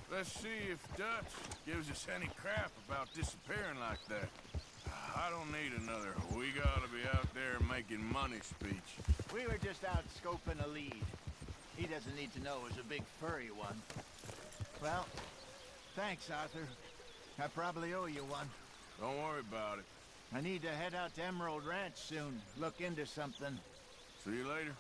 Let's see if Dutch gives us any crap about disappearing like that. I don't need another "we gotta be out there making money" speech. We were just out scoping a lead. He doesn't need to know it was a big furry one. Well, thanks, Arthur. I probably owe you one. Don't worry about it. I need to head out to Emerald Ranch soon. Look into something. See you later.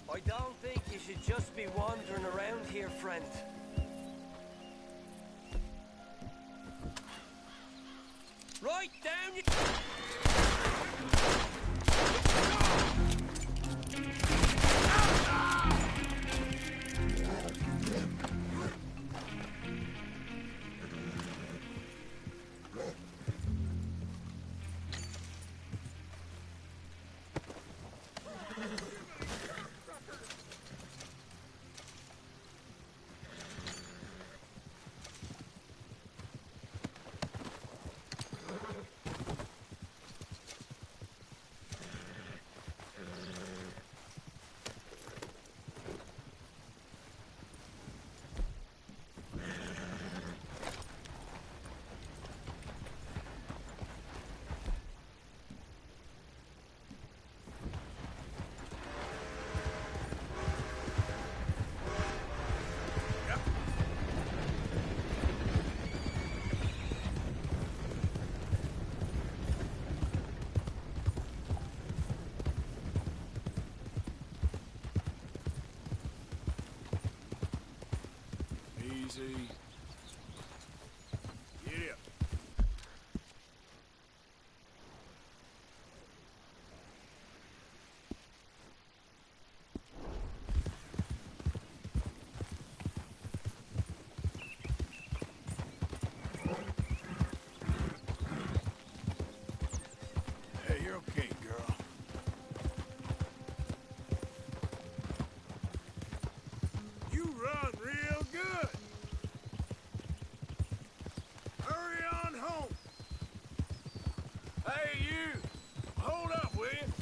I don't think you should just be wandering around here, friend. Right down you... Easy. Get up. Hey, you're okay, girl. You run real good. Hurry on home. Hey, you. Hold up, will you?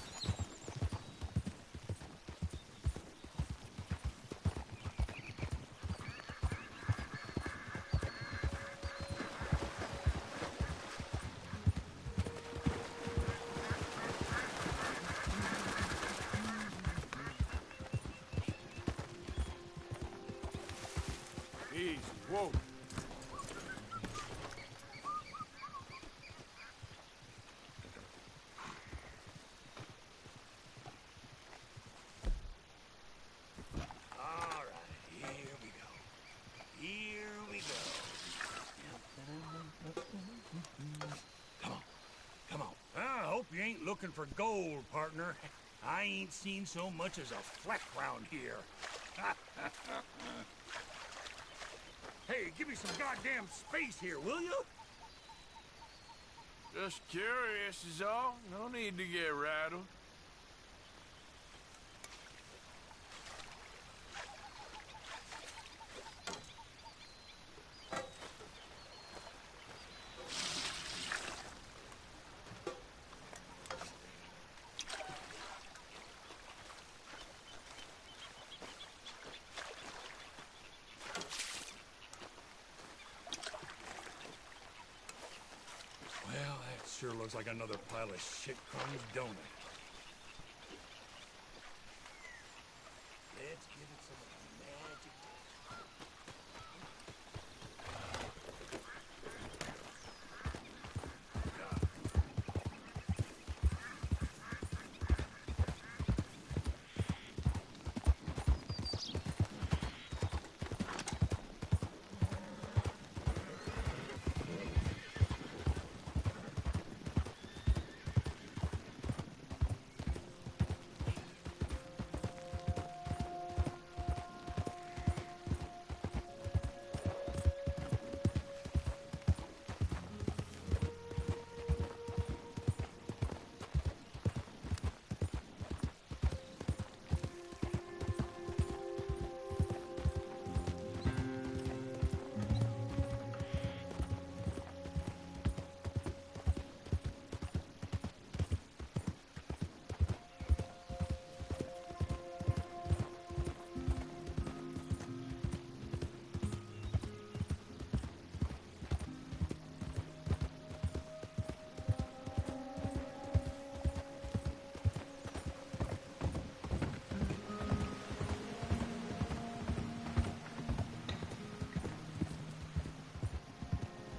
Easy. Whoa. All right, here we go. Here we go. Come on. Come on. I hope you ain't looking for gold, partner. I ain't seen so much as a fleck round here. Hey, give me some goddamn space here, will you? Just curious is all. No need to get rattled. Well, that sure looks like another pile of shit crumbs, don't it? Let's give it some of the magic.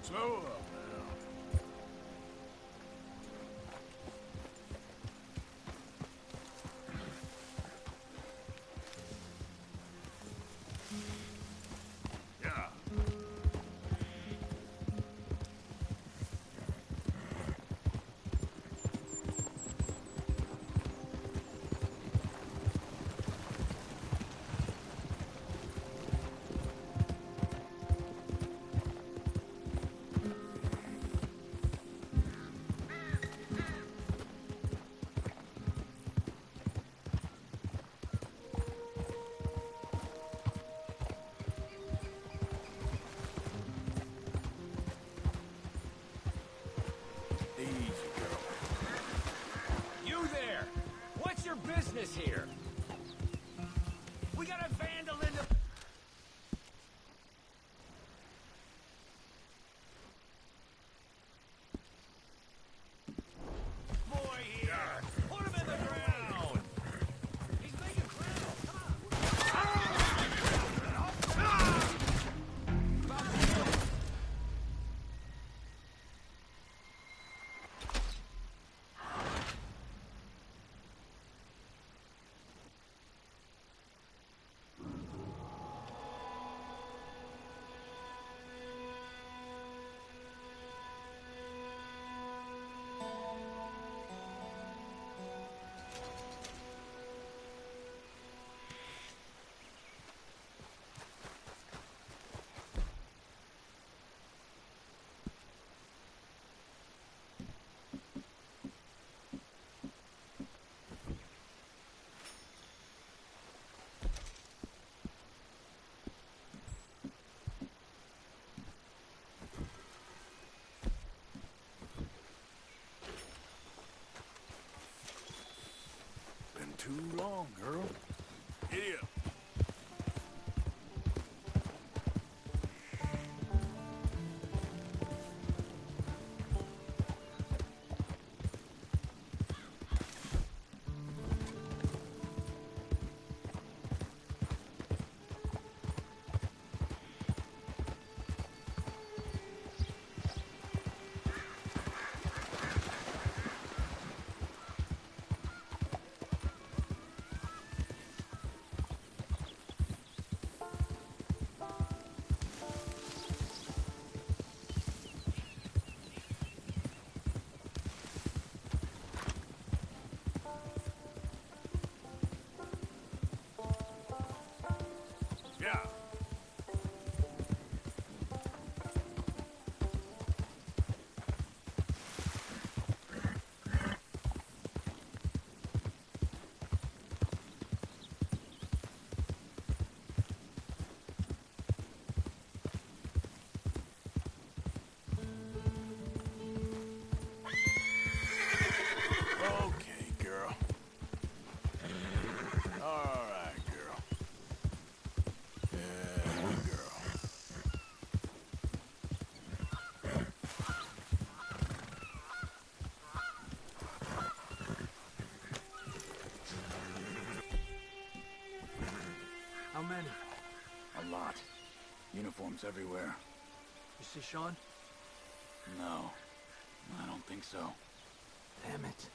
Slow up now. Yeah. Easy, girl. You there! What's your business here? We got a vandal in the... Boy here! Put him in the ground! He's making ground! Come on! How many? A lot. Uniforms everywhere. You see Sean? No. I don't think so. Damn it.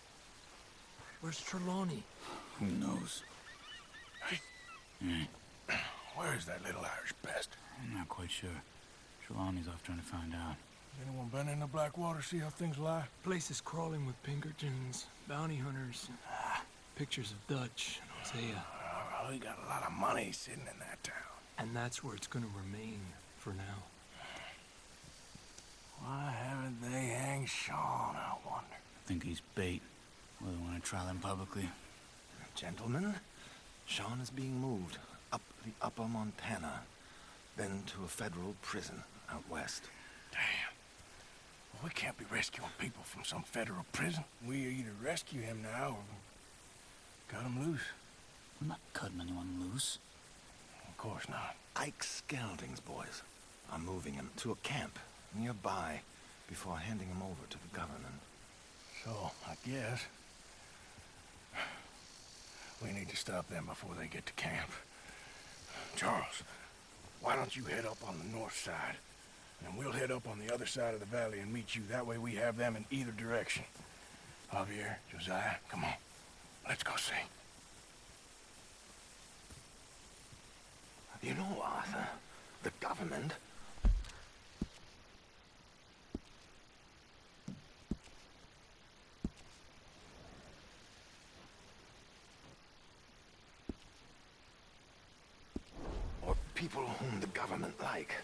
Where's Trelawney? Who knows? Where is that little Irish pest? I'm not quite sure. Trelawney's off trying to find out. Anyone been in the Blackwater, see how things lie? Place is crawling with Pinkertons, bounty hunters, pictures of Dutch and Hosea. Well, we got a lot of money sitting in that town. And that's where it's gonna remain for now. Why haven't they hanged Sean, I wonder? I think he's bait. Well, they want to trial him publicly. Gentlemen, Sean is being moved up the Upper Montana, then to a federal prison out west. Damn. Well, we can't be rescuing people from some federal prison. We either rescue him now or cut him loose. We're not cutting anyone loose. Of course not. Ike Skelding's boys are moving him to a camp nearby before handing him over to the government. So, I guess we need to stop them before they get to camp. Charles, why don't you head up on the north side, and we'll head up on the other side of the valley and meet you. That way we have them in either direction. Javier, Josiah, come on. Let's go see. You know, Arthur, the government... or people whom the government like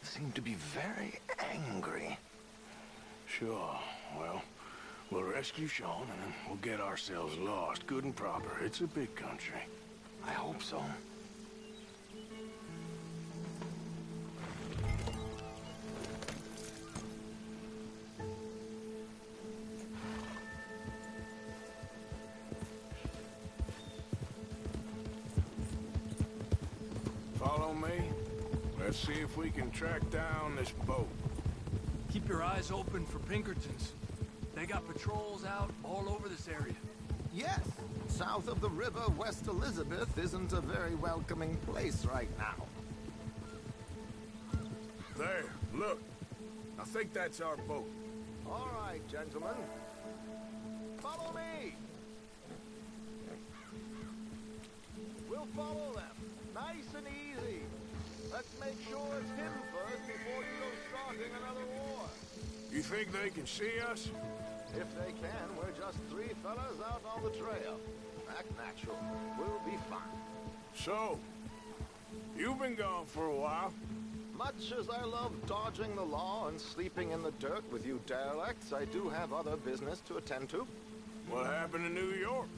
seem to be very angry. Sure. Well, we'll rescue Sean and then we'll get ourselves lost, good and proper. It's a big country. I hope so. Follow me. Let's see if we can track down this boat. Keep your eyes open for Pinkertons. They got patrols out all over this area. Yes, south of the river, West Elizabeth isn't a very welcoming place right now. There, look. I think that's our boat. All right, gentlemen. Follow me. We'll follow them. Nice and easy. Let's make sure it's him first before you go starting another war. You think they can see us? If they can, we're just three fellas out on the trail. Act natural. We'll be fine. So, you've been gone for a while. Much as I love dodging the law and sleeping in the dirt with you derelicts, I do have other business to attend to. What happened in New York?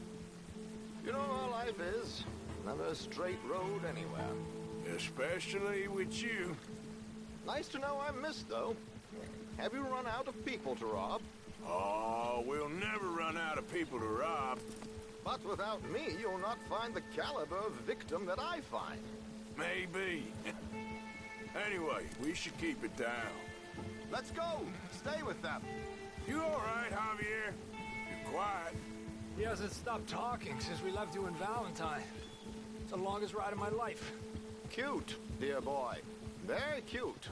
You know how life is. Never a straight road anywhere. Especially with you. Nice to know I'm missed, though. Have you run out of people to rob? Oh, we'll never run out of people to rob. But without me, you'll not find the caliber of victim that I find. Maybe. Anyway, we should keep it down. Let's go. Stay with them. You all right, Javier? You're quiet. He hasn't stopped talking since we left you in Valentine. It's the longest ride of my life. Cute, dear boy. Very cute.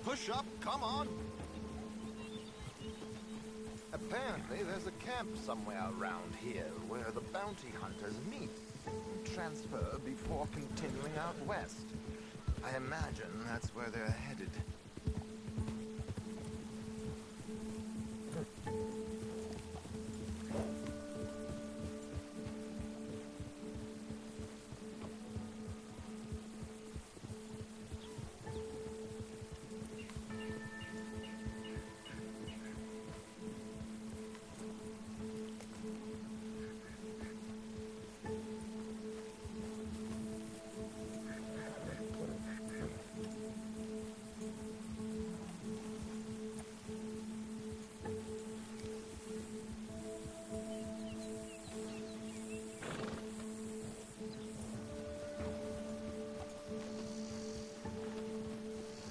Push up, come on. Apparently, there's a camp somewhere around here where the bounty hunters meet and transfer before continuing out west. I imagine that's where they're headed.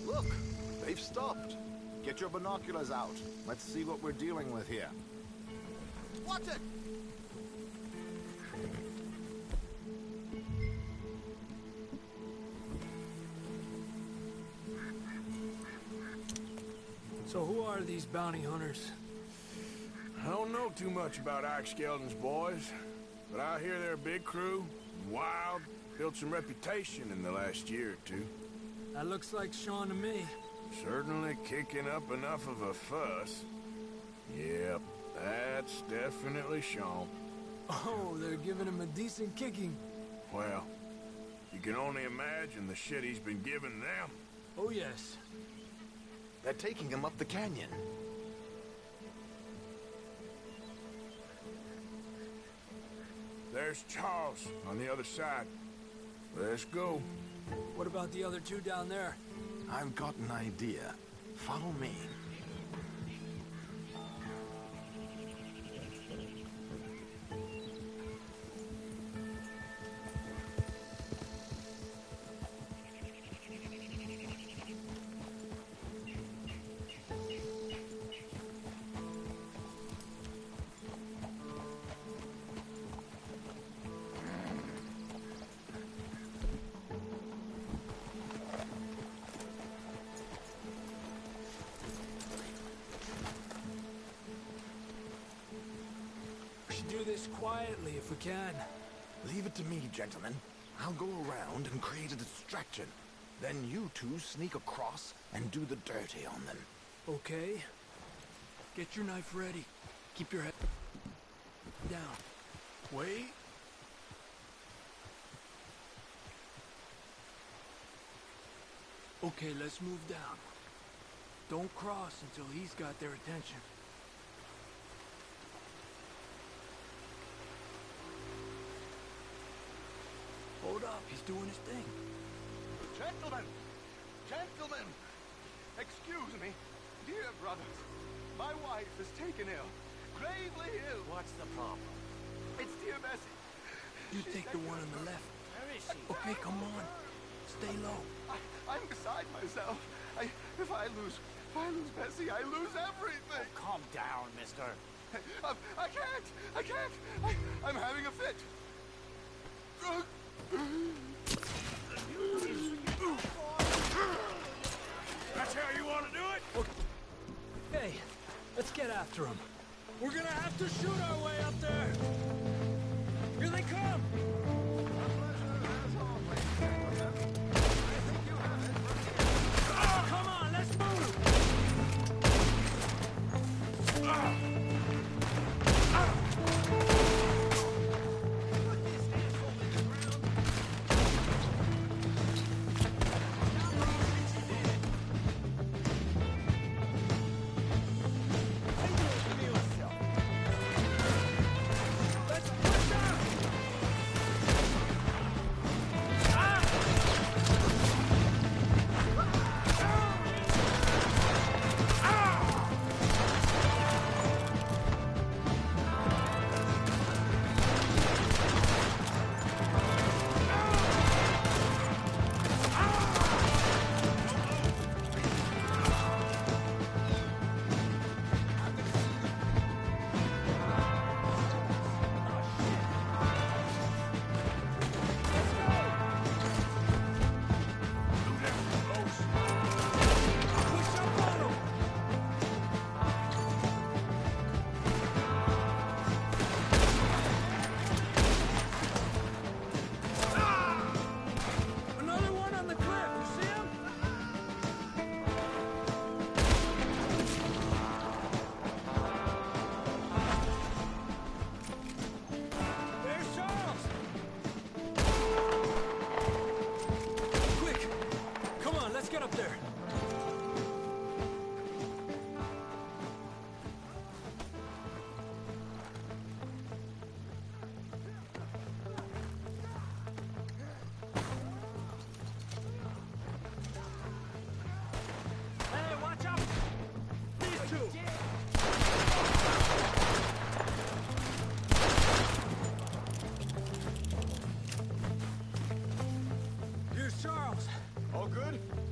Look, they've stopped. Get your binoculars out. Let's see what we're dealing with here. Watch it! So who are these bounty hunters? I don't know too much about Ike Skeldon's boys, but I hear they're a big crew, wild, built some reputation in the last year or two. That looks like Sean to me. Certainly kicking up enough of a fuss. Yep, that's definitely Sean. Oh, they're giving him a decent kicking. Well, you can only imagine the shit he's been giving them. Oh, yes. They're taking him up the canyon. There's Charles on the other side. Let's go. What about the other two down there? I've got an idea. Follow me. Do this quietly if we can. Leave it to me, gentlemen. I'll go around and create a distraction. Then you two sneak across and do the dirty on them. Okay. Get your knife ready. Keep your head down. Wait. Okay, let's move down. Don't cross until he's got their attention. Hold up, he's doing his thing. Gentlemen! Gentlemen! Excuse me, dear brothers. My wife is taken ill. Gravely ill. What's the problem? It's dear Bessie. You take the one on the left. Where is she? Okay, come on. Stay low. I'm beside myself. If I lose Bessie, I lose everything. Oh, calm down, mister. I can't. I'm having a fit. That's how you want to do it? Hey, let's get after him. We're gonna have to shoot our way up there. Here they come. Oh, come on, let's move.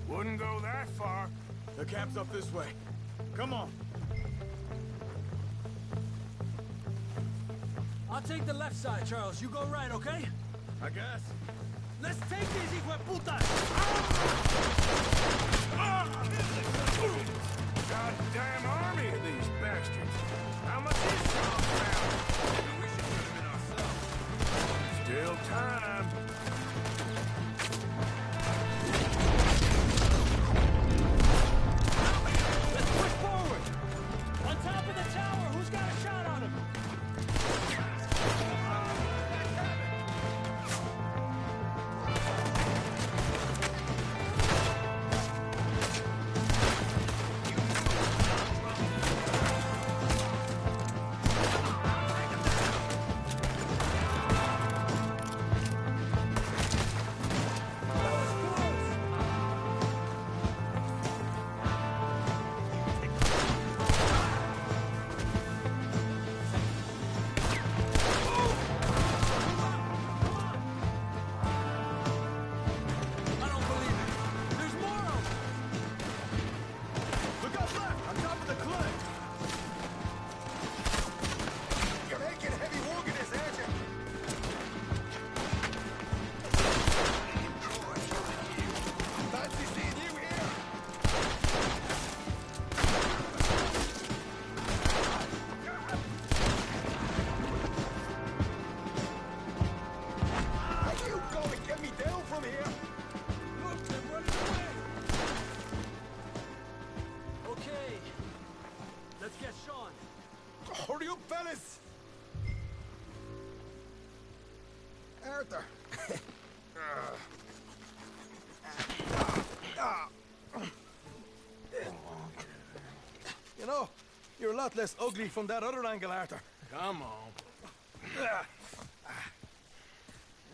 Wouldn't go that far. The camp's up this way. Come on. I'll take the left side, Charles. You go right, okay? I guess. Let's take these hijueputas! Goddamn army of these bastards. How much is Charles Brown? We should put him in ourselves. Still time. Let's push forward! On top of the tower, who's got a shot on him? Hurry up, fellas! Arthur! You know, you're a lot less ugly from that other angle, Arthur. Come on.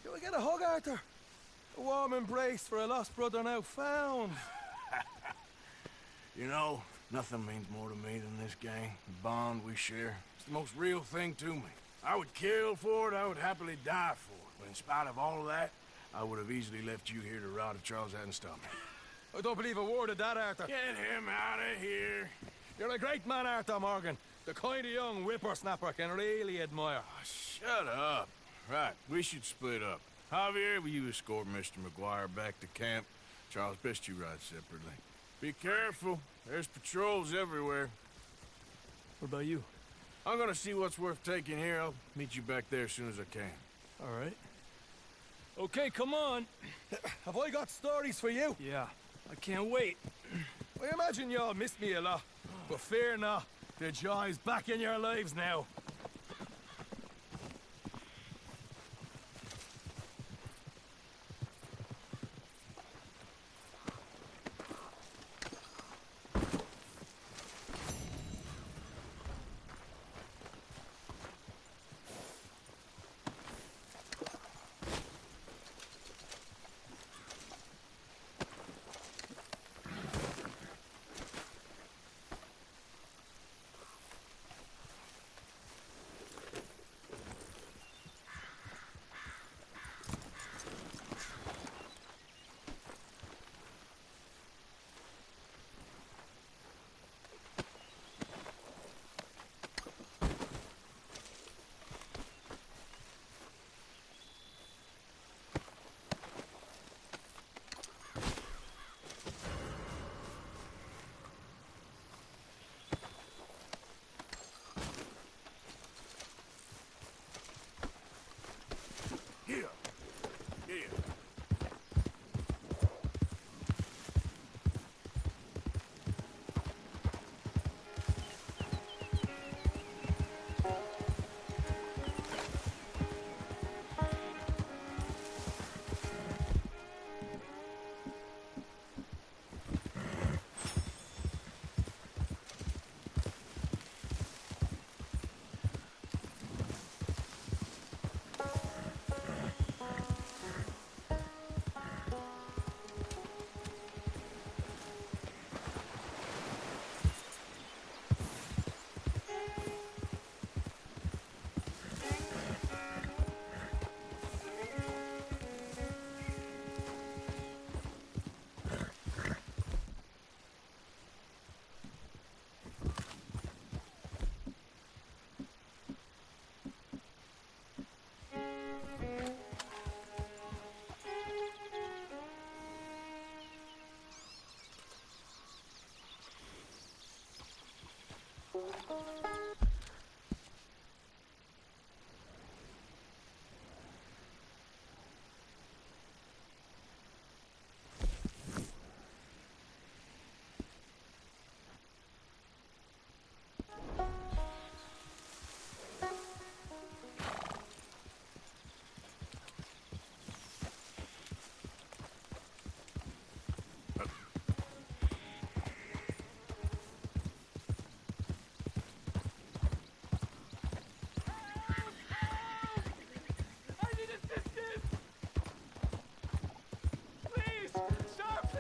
Can we get a hug, Arthur? A warm embrace for a lost brother now found. You know, nothing means more to me than this gang, the bond we share. It's the most real thing to me. I would kill for it, I would happily die for it. But in spite of all of that, I would have easily left you here to rot if Charles hadn't stopped me. I don't believe a word of that, Arthur. Get him out of here. You're a great man, Arthur Morgan. The kind of young whippersnapper can really admire. Oh, shut up. Right, we should split up. Javier, will you escort Mr. McGuire back to camp? Charles, best you ride separately. Be careful. There's patrols everywhere. What about you? I'm gonna see what's worth taking here. I'll meet you back there as soon as I can. All right. Okay, come on. Have I got stories for you? Yeah, I can't wait. I imagine y'all missed me a lot, but fear not. The joy's back in your lives now.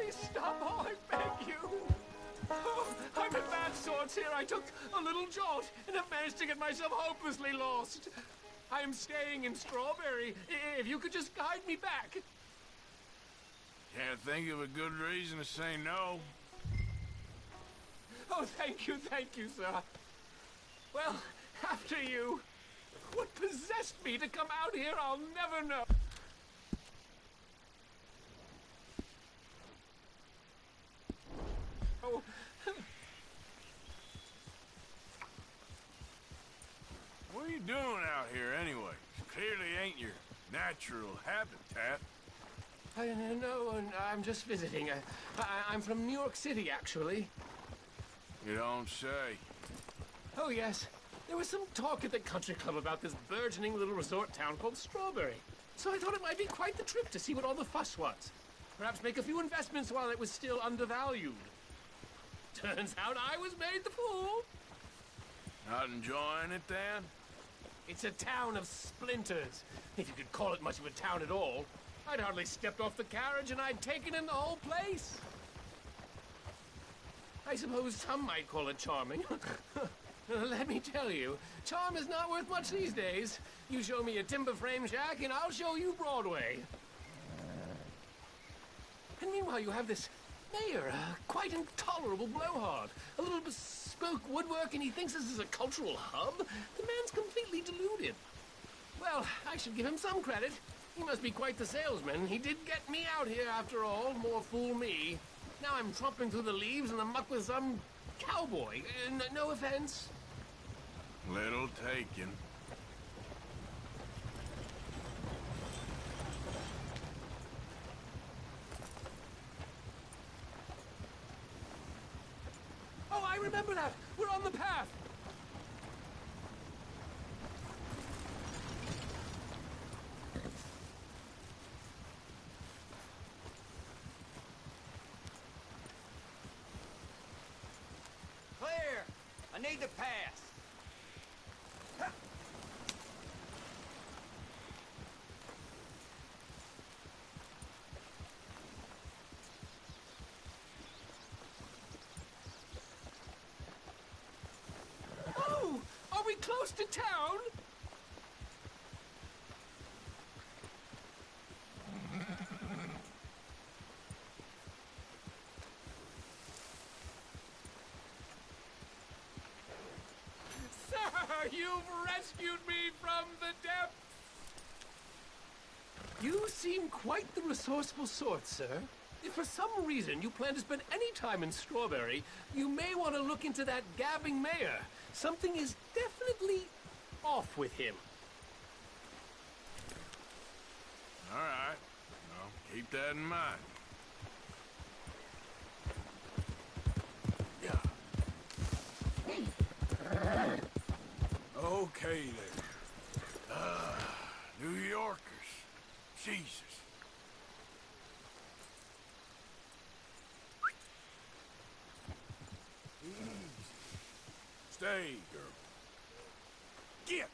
Please stop. Oh, I beg you. Oh, I'm in bad sorts here. I took a little jolt and have managed to get myself hopelessly lost. I am staying in Strawberry. If you could just guide me back. Can't think of a good reason to say no. Oh, thank you, sir. Well, after you. What possessed me to come out here, I'll never know. Oh. What are you doing out here anyway? Clearly ain't your natural habitat. No, I'm just visiting. I'm from New York City, actually. You don't say. Oh, yes. There was some talk at the country club about this burgeoning little resort town called Strawberry. So I thought it might be quite the trip to see what all the fuss was. Perhaps make a few investments while it was still undervalued. Turns out I was made the fool. Not enjoying it, then? It's a town of splinters, if you could call it much of a town at all. I'd hardly stepped off the carriage and I'd taken in the whole place. I suppose some might call it charming. Let me tell you, charm is not worth much these days. You show me a timber frame shack and I'll show you Broadway. And meanwhile you have this mayor, a quite intolerable blowhard. A little bespoke woodwork and he thinks this is a cultural hub? The man's completely deluded. Well, I should give him some credit. He must be quite the salesman. He did get me out here after all, more fool me. Now I'm tromping through the leaves and the muck with some cowboy. No offense. Little taken. Oh, I remember that. We're on the path. Clear! I need to pass. Oh! Are we close to town? Sir, you've rescued me from the depths! You seem quite the resourceful sort, sir. If for some reason you plan to spend any time in Strawberry, you may want to look into that gabbing mayor. Something is definitely off with him. All right. Well, keep that in mind. Okay, then. New Yorkers. Jesus. Easy. Stay, girl. Get!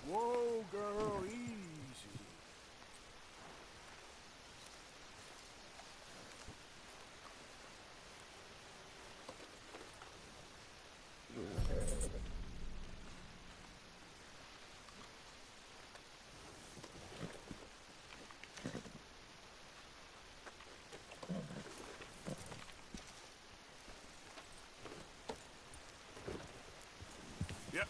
Whoa, girl, easy. Yep.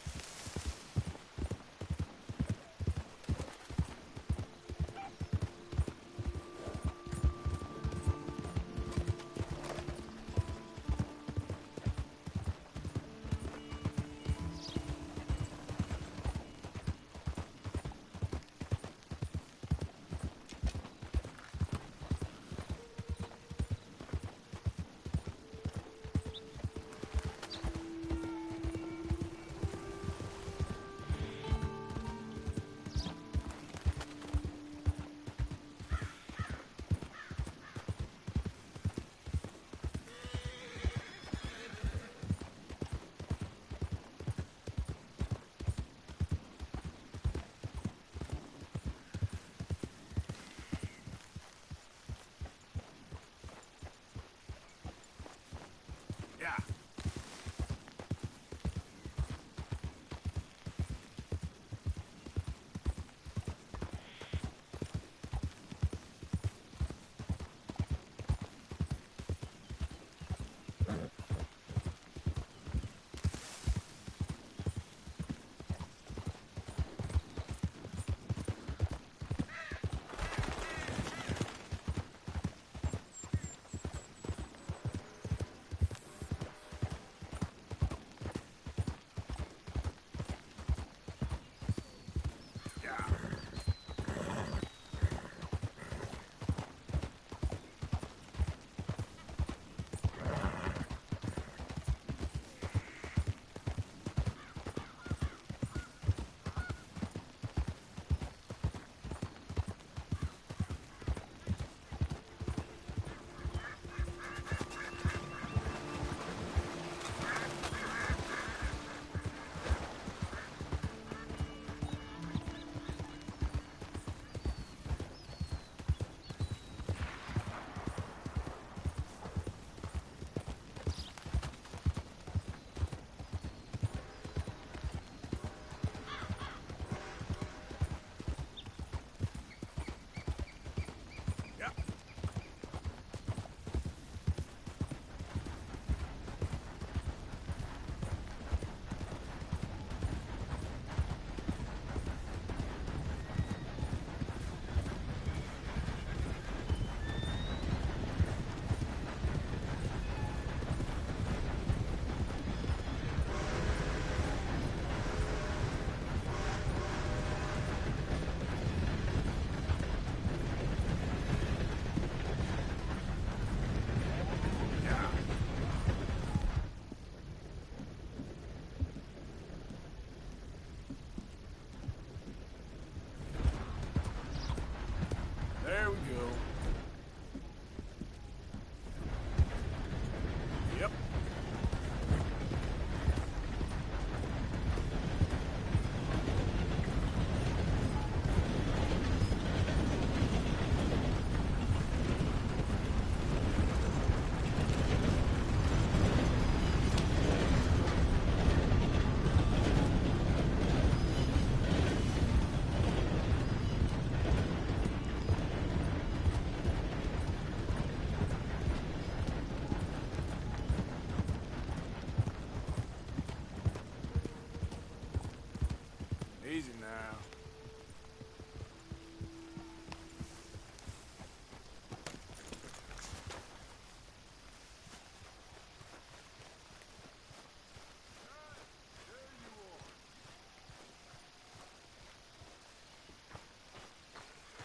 Easy now.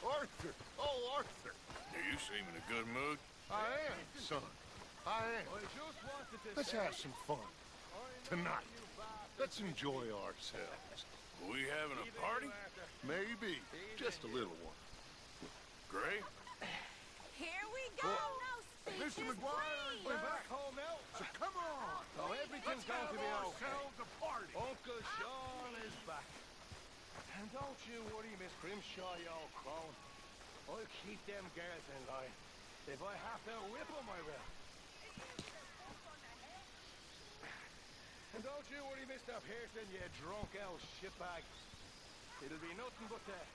Arthur! Oh, Arthur! You seem in a good mood. I am, son. I am. Let's have some fun. Tonight. Let's enjoy ourselves. We having a party? Maybe. Just a little one. Gray? Here we go. No Mr. speeches, McGuire, please. we're back home now. So come on. Oh, everything's going to be okay. A party. Uncle Sean is back. And don't you worry, Miss Grimshaw, you old crone. I'll keep them girls in line. If I have to whip them, I will. And don't you worry, Mr. Pearson, you drunk old shitbag. It'll be nothing but that.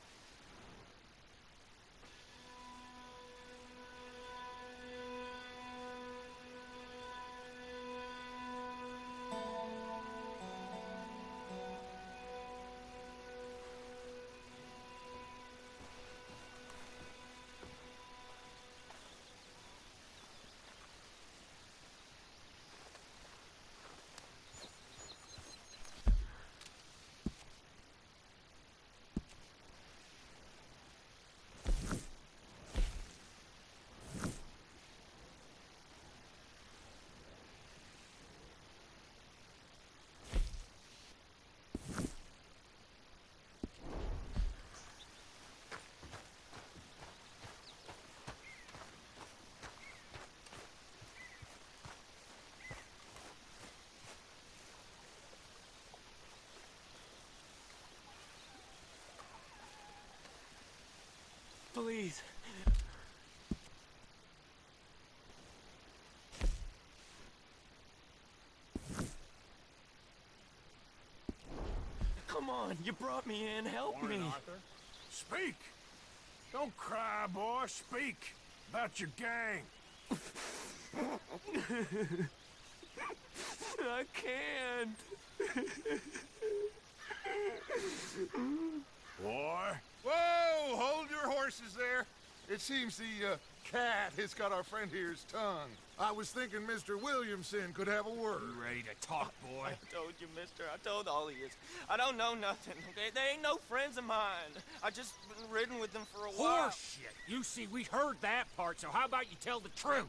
Please. Come on, you brought me in. Help me. Arthur. Speak! Don't cry, boy. Speak about your gang. I can't. Boy. Whoa! Hold your horses there. It seems the cat has got our friend here's tongue. I was thinking Mr. Williamson could have a word. You ready to talk, boy? I told you, mister. I told all of you. I don't know nothing, okay? They ain't no friends of mine. I just been ridden with them for a while. Horseshit! You see, we heard that part, so how about you tell the truth?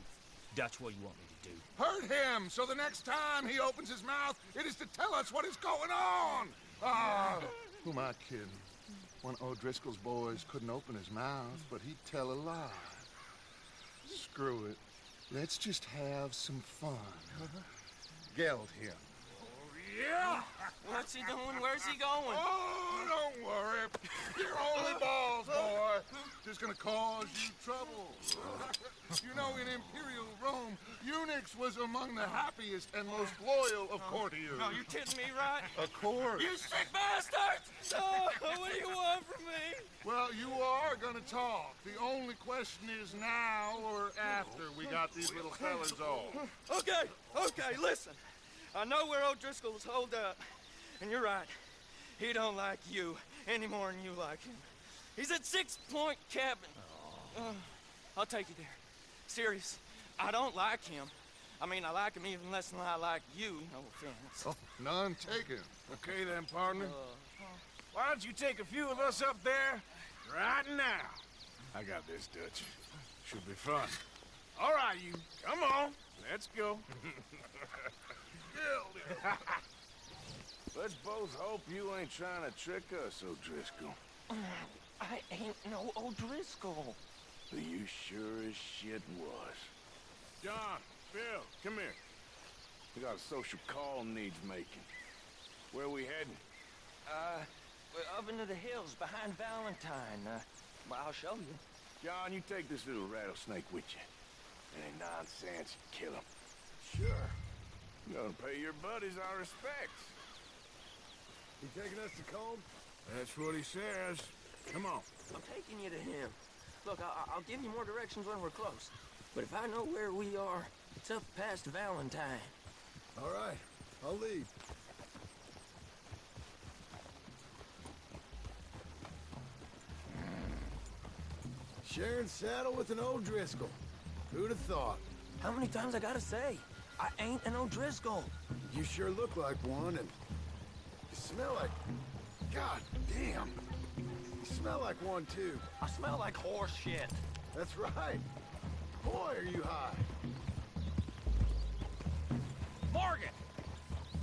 Dutch, what do you want me to do? Hurt him, so the next time he opens his mouth, it is to tell us what is going on. Ah, who am I kidding? One of O'Driscoll's boys couldn't open his mouth, but he'd tell a lie. Screw it. Let's just have some fun. Geld him. Yeah! What's he doing? Where's he going? Oh, don't worry. You're only balls, boy. Just gonna cause you trouble. You know, in Imperial Rome, eunuchs was among the happiest and most loyal of courtiers. No, you're kidding me, right? Of course. You sick bastards! Oh, what do you want from me? Well, you are gonna talk. The only question is now or after we got these little fellas off. Okay, listen. I know where O'Driscoll's holed up, and you're right. He don't like you any more than you like him. He's at 6 Point Cabin. I'll take you there. Serious. I don't like him. I mean, I like him even less than I like you, no offense. Oh, none taken. Okay then, partner. Why don't you take a few of us up there right now? I got this, Dutch. Should be fun. All right, you. Come on. Let's go. Let's both hope you ain't trying to trick us, O'Driscoll. I ain't no O'Driscoll. But you sure as shit was. John, Phil, come here. We got a social call needs making. Where we heading? We're up into the hills behind Valentine. Well, I'll show you. John, you take this little rattlesnake with you. Any nonsense, kill him. Sure. You're gonna pay your buddies our respects. He taking us to Combe? That's what he says. Come on. I'm taking you to him. Look, I'll give you more directions when we're close. But if I know where we are, it's up past Valentine. All right. I'll lead. Sharing saddle with an O'Driscoll. Who'd have thought? How many times I gotta say? I ain't an O'Driscoll. You sure look like one, and you smell like... God damn. You smell like one, too. I smell like horse shit. That's right. Boy, are you high. Morgan!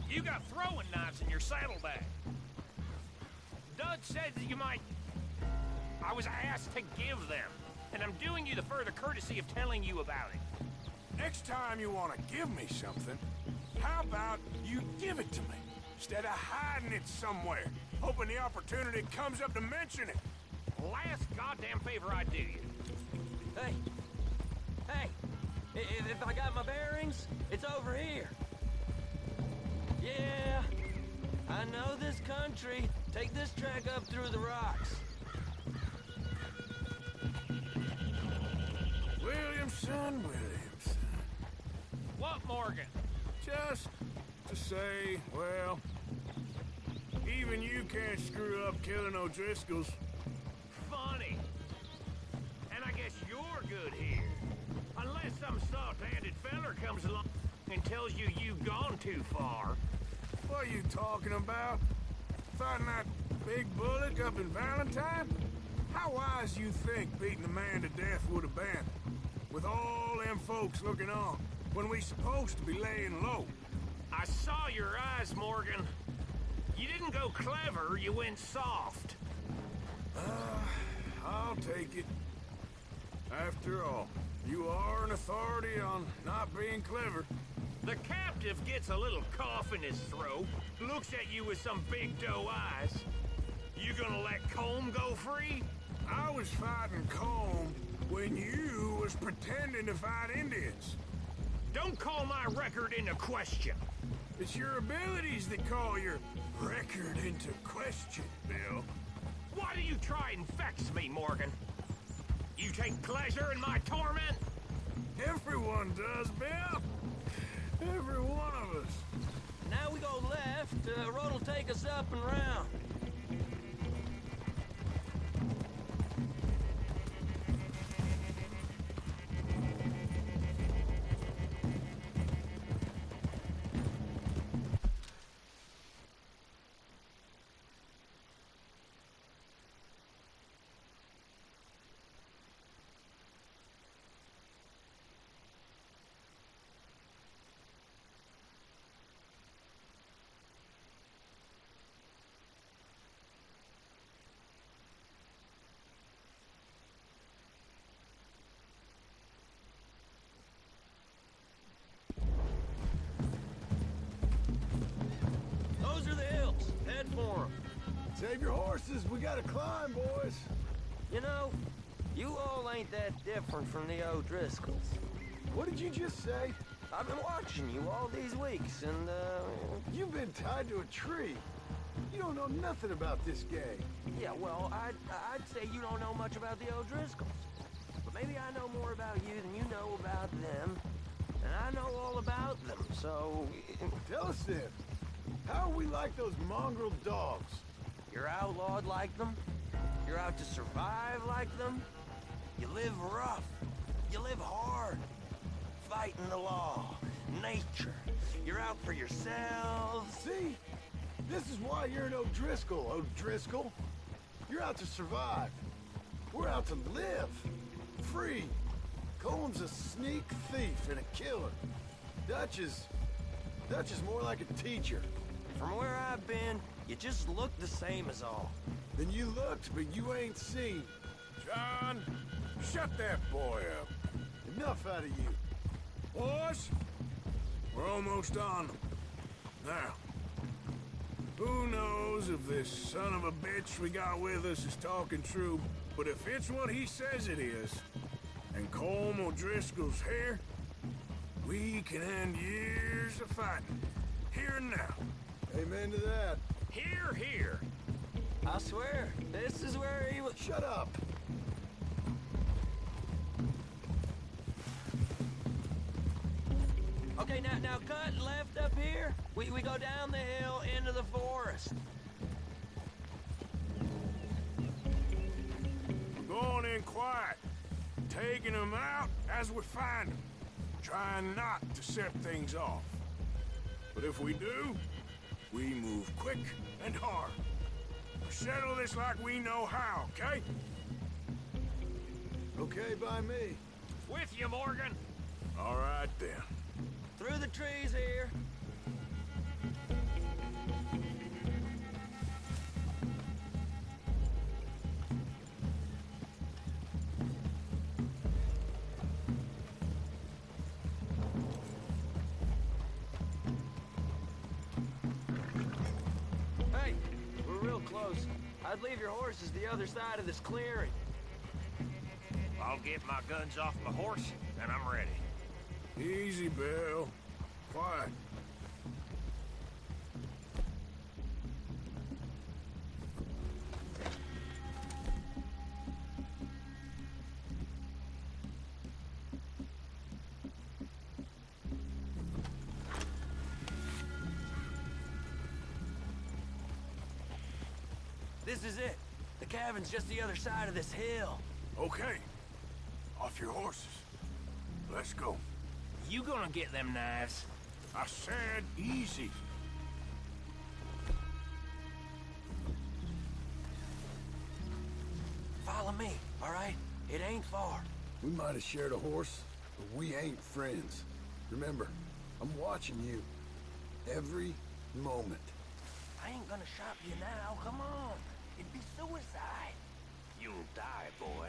You got throwing knives in your saddlebag. Dutch said that you might... I was asked to give them, and I'm doing you the further courtesy of telling you about it. Next time you want to give me something, how about you give it to me, instead of hiding it somewhere, hoping the opportunity comes up to mention it? Last goddamn favor I do you. Hey! Hey! If I got my bearings, it's over here. Yeah, I know this country. Take this track up through the rocks. Williamson. What, Morgan? Just to say, well, even you can't screw up killing O'Driscolls. Funny. And I guess you're good here. Unless some soft-handed feller comes along and tells you you've gone too far. What are you talking about? Fighting that big bullock up in Valentine? How wise you think beating a man to death would have been? With all them folks looking on, when we supposed to be laying low. I saw your eyes, Morgan. You didn't go clever, you went soft. I'll take it. After all, you are an authority on not being clever. The captive gets a little cough in his throat, looks at you with some big doe eyes. You gonna let Colm go free? I was fighting Colm when you was pretending to fight Indians. Don't call my record into question. It's your abilities that call your record into question, Bill. Why do you try and vex me, Morgan? You take pleasure in my torment? Everyone does, Bill. Every one of us. Now we go left. Road'll take us up and round. Those are the hills. Head for them. Save your horses. We gotta climb, boys. You know, you all ain't that different from the O'Driscolls. What did you just say? I've been watching you all these weeks, and, You've been tied to a tree. You don't know nothing about this gang. Yeah, well, I'd say you don't know much about the O'Driscolls. But maybe I know more about you than you know about them. And I know all about them, so... Tell us then. How are we like those mongrel dogs? You're outlawed like them? You're out to survive like them? You live rough. You live hard. Fighting the law. Nature. You're out for yourselves. See? This is why you're an O'Driscoll, O'Driscoll. You're out to survive. We're out to live. Free. Colm's a sneak thief and a killer. Dutch is more like a teacher. From where I've been, you just look the same as all. Then you looked, but you ain't seen. John, shut that boy up. Enough out of you. Boys, we're almost on them. Now, who knows if this son of a bitch we got with us is talking true, but if it's what he says it is, and Colm O'Driscoll's here, we can end years of fighting, here and now. Amen to that. Here, here. I swear, this is where he was... Shut up! Okay, now cut left up here. We go down the hill into the forest. We're going in quiet. taking them out as we find them, trying not to set things off. But if we do, we move quick and hard. We settle this like we know how, okay? Okay by me. With you, Morgan. All right, then. Through the trees here. Hey, we're real close. I'd leave your horses the other side of this clearing. I'll get my guns off my horse, and I'm ready. Easy, Bill. Quiet. This is it. The cabin's just the other side of this hill. Okay. Off your horses. Let's go. You gonna get them knives? I said easy. Follow me, all right? It ain't far. We might have shared a horse, but we ain't friends. Remember, I'm watching you. Every moment. I ain't gonna shop you now. Come on. It'd be suicide. You'll die, boy.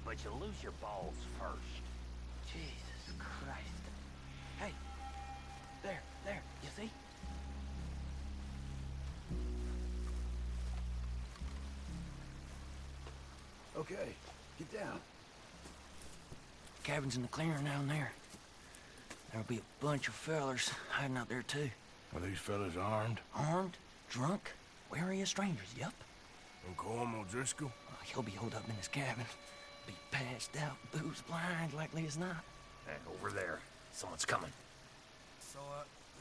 But you'll lose your balls first. Jesus Christ. Hey. There. You see? Okay, get down. Cabin's in the clearing down there. There'll be a bunch of fellers hiding out there, too. Are these fellas armed? Armed? Drunk? Wary of strangers, yup. Uncle Colm O'Driscoll? He'll be holed up in his cabin. Be passed out, booze blind, likely as not. Hey, over there. Someone's coming. So,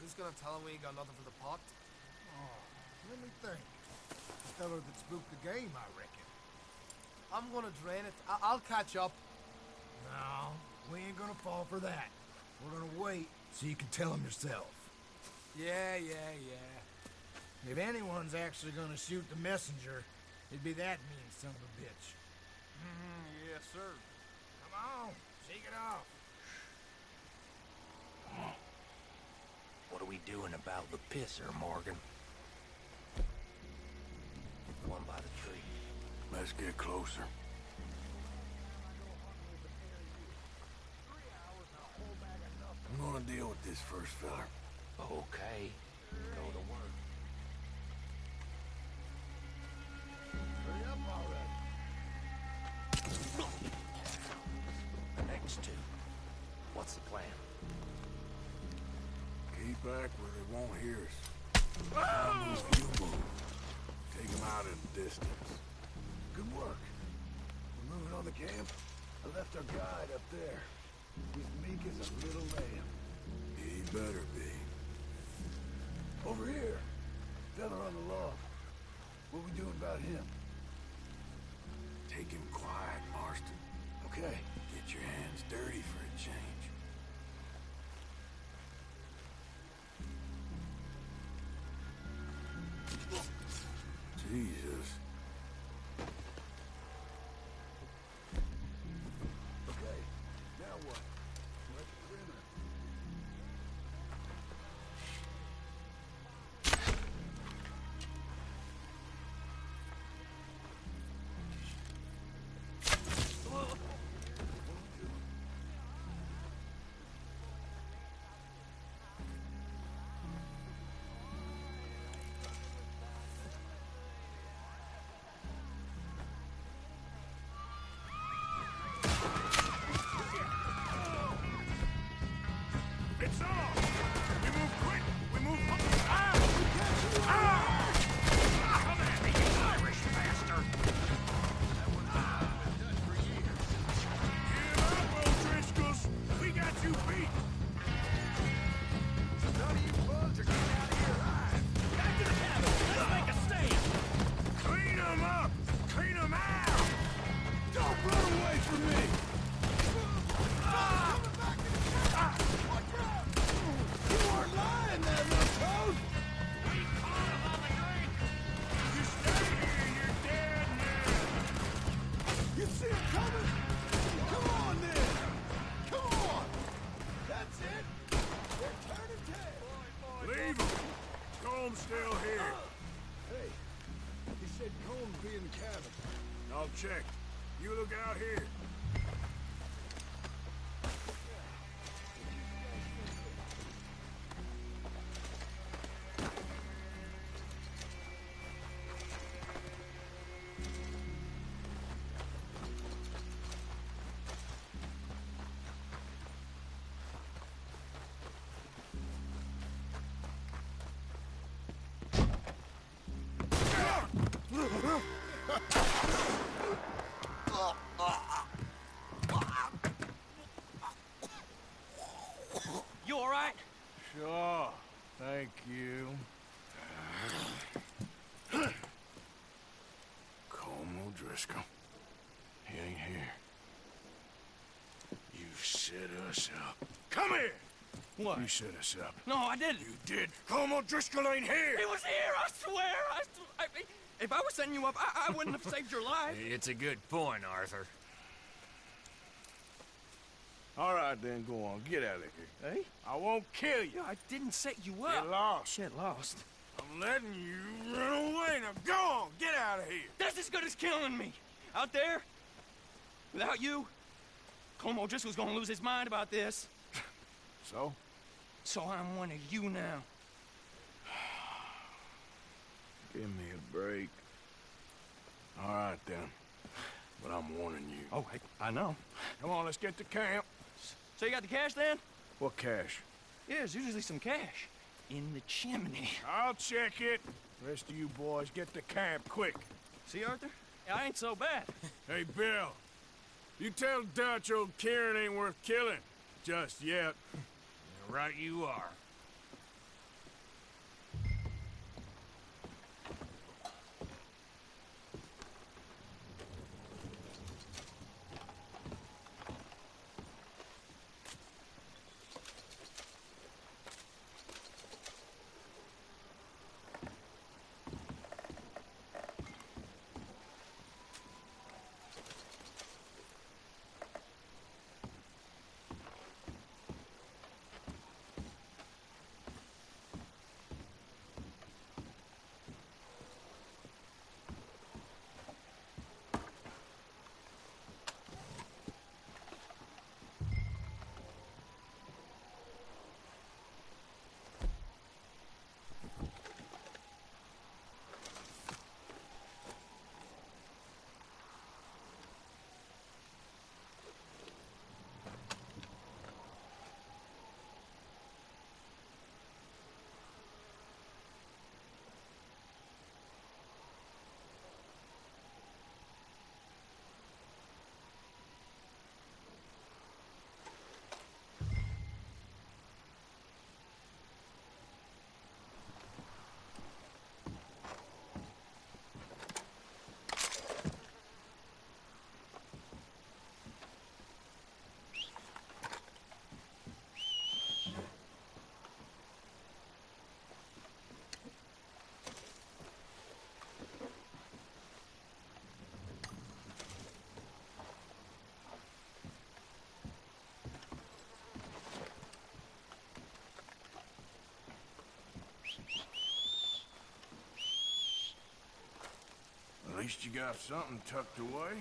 who's gonna tell him we ain't got nothing for the pot? Oh, let me think. The fella that spooked the game, I reckon. I'm gonna drain it. I'll catch up. No, we ain't gonna fall for that. We're gonna wait so you can tell him yourself. Yeah. If anyone's actually gonna shoot the messenger, it'd be that mean son of a bitch. Yes, sir. Come on, shake it off. What are we doing about the pisser, Morgan? The one by the tree. Let's get closer. I'm gonna deal with this first fella. Okay. Go to work. Hurry up already. The next two. What's the plan? Keep back where they won't hear us. Move, you move. Take them out in the distance. Good work. We're moving on the camp. I left our guide up there. He's meek as a little lamb. He better be. Over here. Fella on the log. What we doing about him? Take him quiet, Marston. Okay. Get your hands dirty for a change. Jesus. Okay. Now what? We're at the perimeter. said Colm would be in the cabin. I'll check. You look out here. You all right? Sure. Thank you. Colm O'Driscoll. He ain't here. You set us up. Come here! What? You set us up. No, I didn't. You did. Colm O'Driscoll ain't here! He was here, I swear! If I was setting you up, I wouldn't have saved your life. It's a good point, Arthur. All right, then, go on. Get out of here. Hey? I won't kill you. I didn't set you up. Get lost. Get lost. I'm letting you run away. Now go on. Get out of here. That's as good as killing me. Out there, without you, Colm O'Driscoll's gonna lose his mind about this. So? So I'm one of you now. Give me a break. All right, then. But I'm warning you. Oh, I know. Come on, let's get to camp. So you got the cash, then? What cash? Yeah, there's usually some cash. In the chimney. I'll check it. Rest of you boys, get to camp, quick. See, Arthur? I ain't so bad. Hey, Bill. You tell Dutch old Kieran ain't worth killing. Just yet. Right you are. At least you got something tucked away.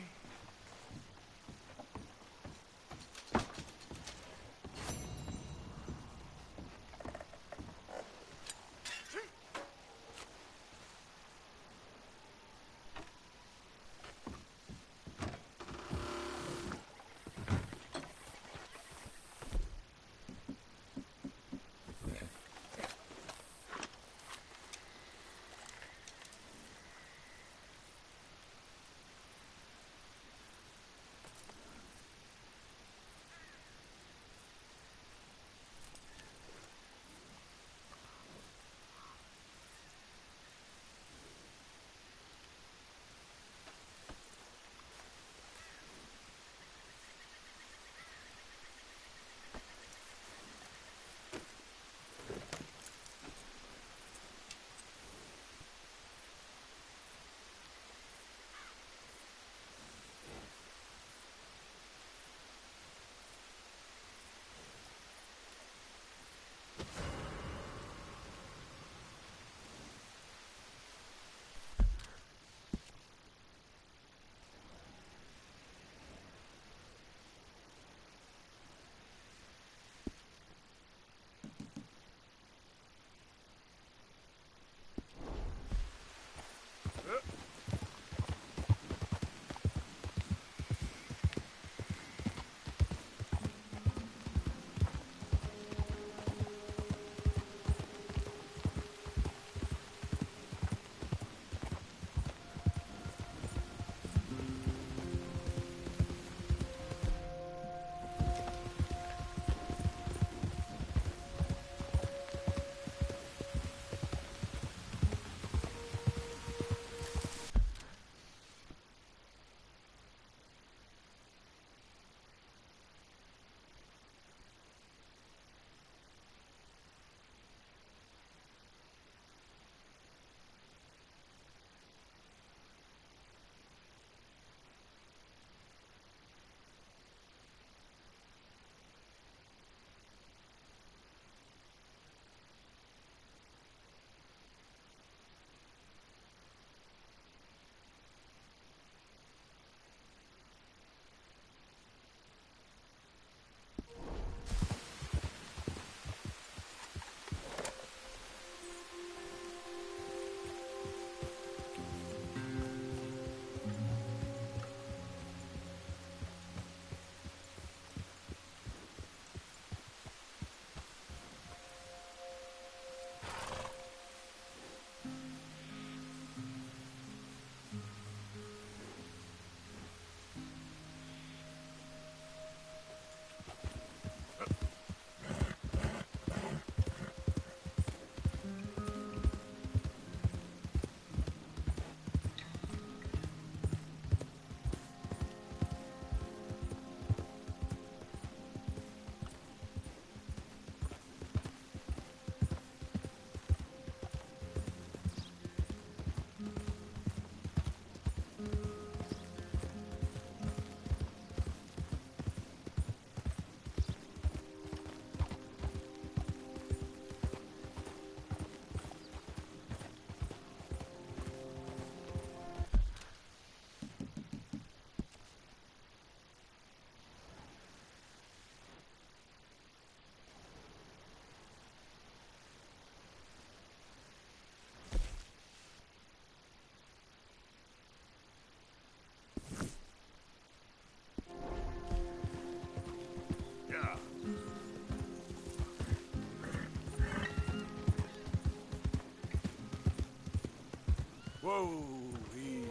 Whoa, easy.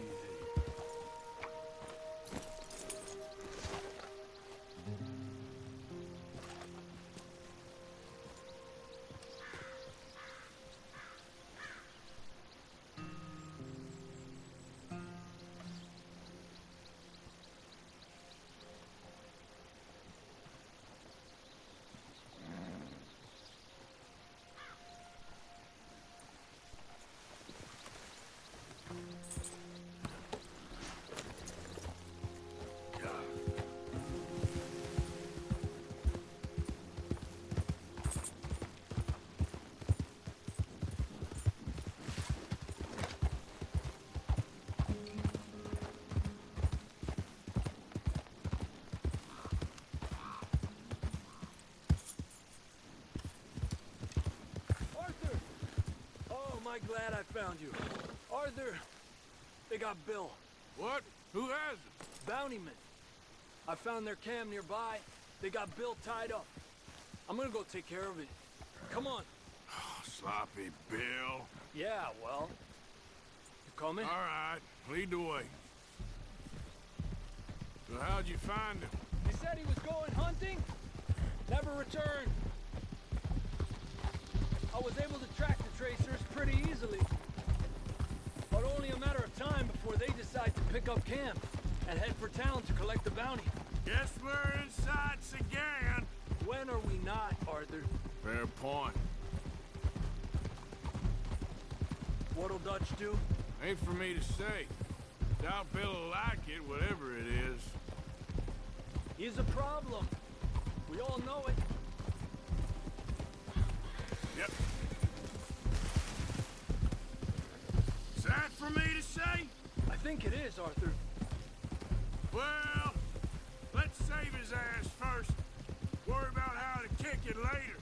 Am I glad I found you. Arthur, they got Bill. What? Who has it? Bountymen. I found their camp nearby. They got Bill tied up. I'm gonna go take care of it. Come on. Oh, sloppy Bill. Yeah, well. You coming? All right, lead the way. So how'd you find him? He said he was going hunting. Never returned. I was able to track the tracers pretty easily. But only a matter of time before they decide to pick up camp and head for town to collect the bounty. Guess we're in sights again. When are we not, Arthur? Fair point. What'll Dutch do? Ain't for me to say. Doubt Bill'll like it, whatever it is. He's a problem. We all know it. Yep. Is that for me to say? I think it is, Arthur. Well, let's save his ass first. Worry about how to kick it later.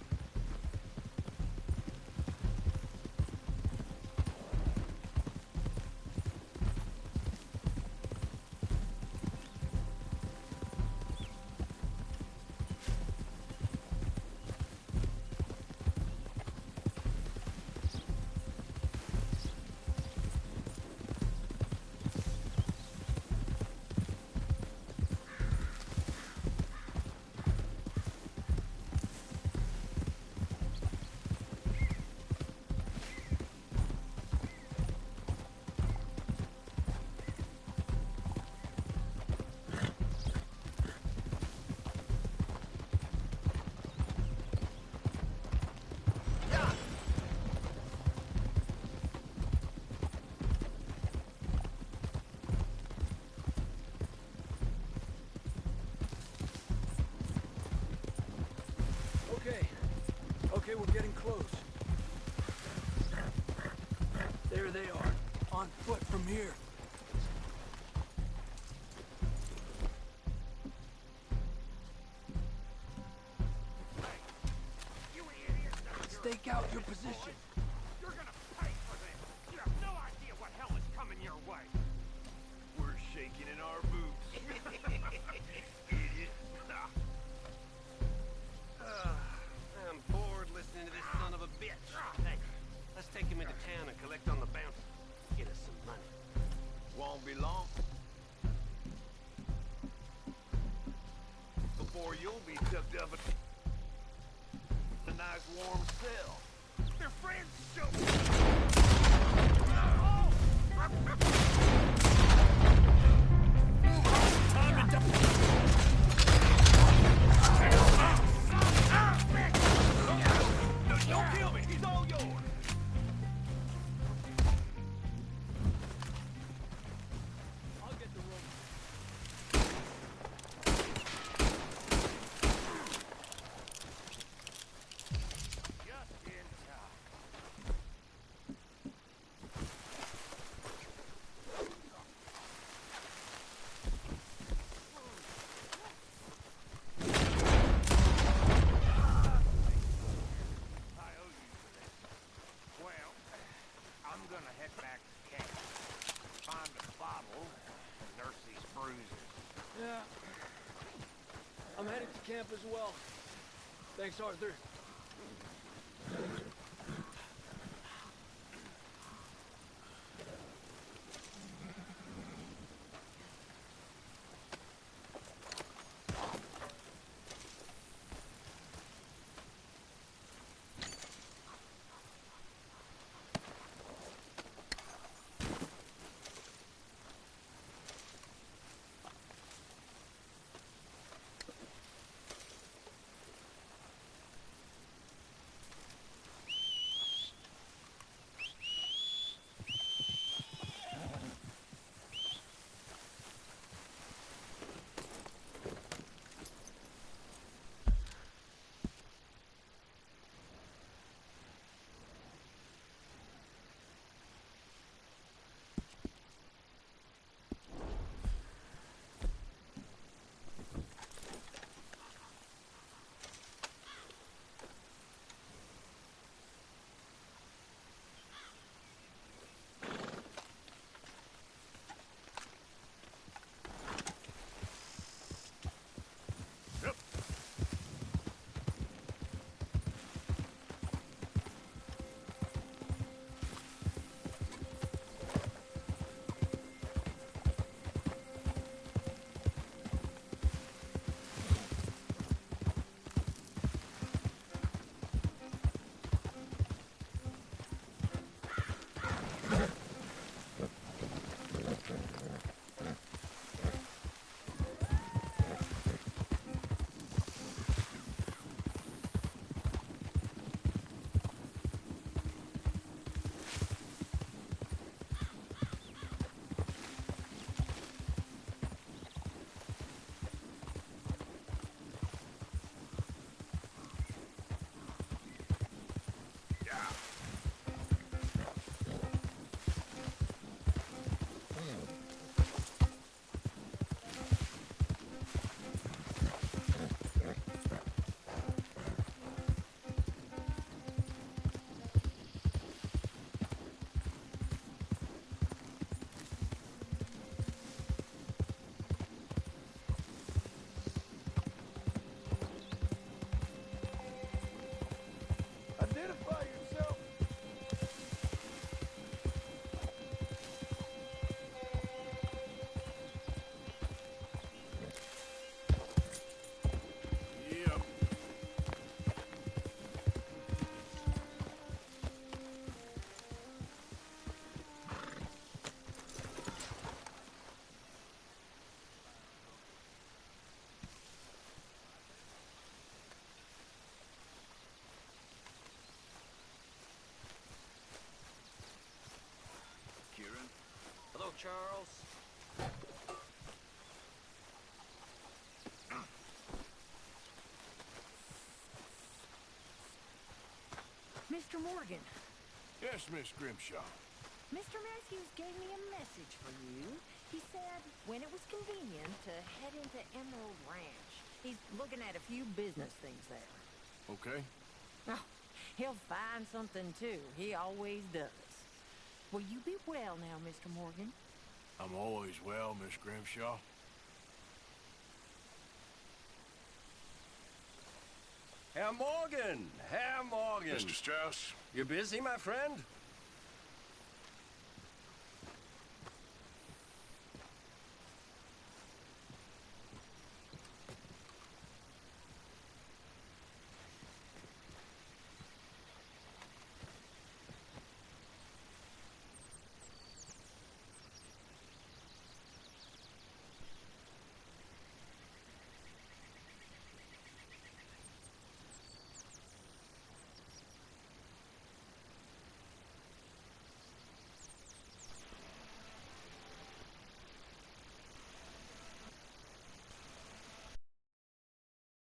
Okay, we're getting close. There they are, on foot from here. Stake out your position. You're gonna pay for this. You have no idea what hell is coming your way. We're shaking in our boots. Idiot. I'm bored listening to this son of a bitch. Hey, let's take him into town and collect on the bounty. Get us some money. Won't be long. Before you'll be tucked up in a nice warm cell. They're friends, so... Time to Don't kill me! He's all yours! I'll get the rope. Just in time. I owe you for this. Well, I'm gonna head back to camp. Find a bottle and nurse these bruises. Yeah. I'm headed to camp as well. Thanks, Arthur. Charles. Mr. Morgan, Yes, Miss Grimshaw. Mr. Matthews gave me a message for you. He said when it was convenient to head into Emerald Ranch. He's looking at a few business things there. Okay. Oh, he'll find something too. He always does. Will you be well now, Mr. Morgan? I'm always well, Miss Grimshaw. Herr Morgan! Herr Morgan! Mr. Strauss? You busy, my friend?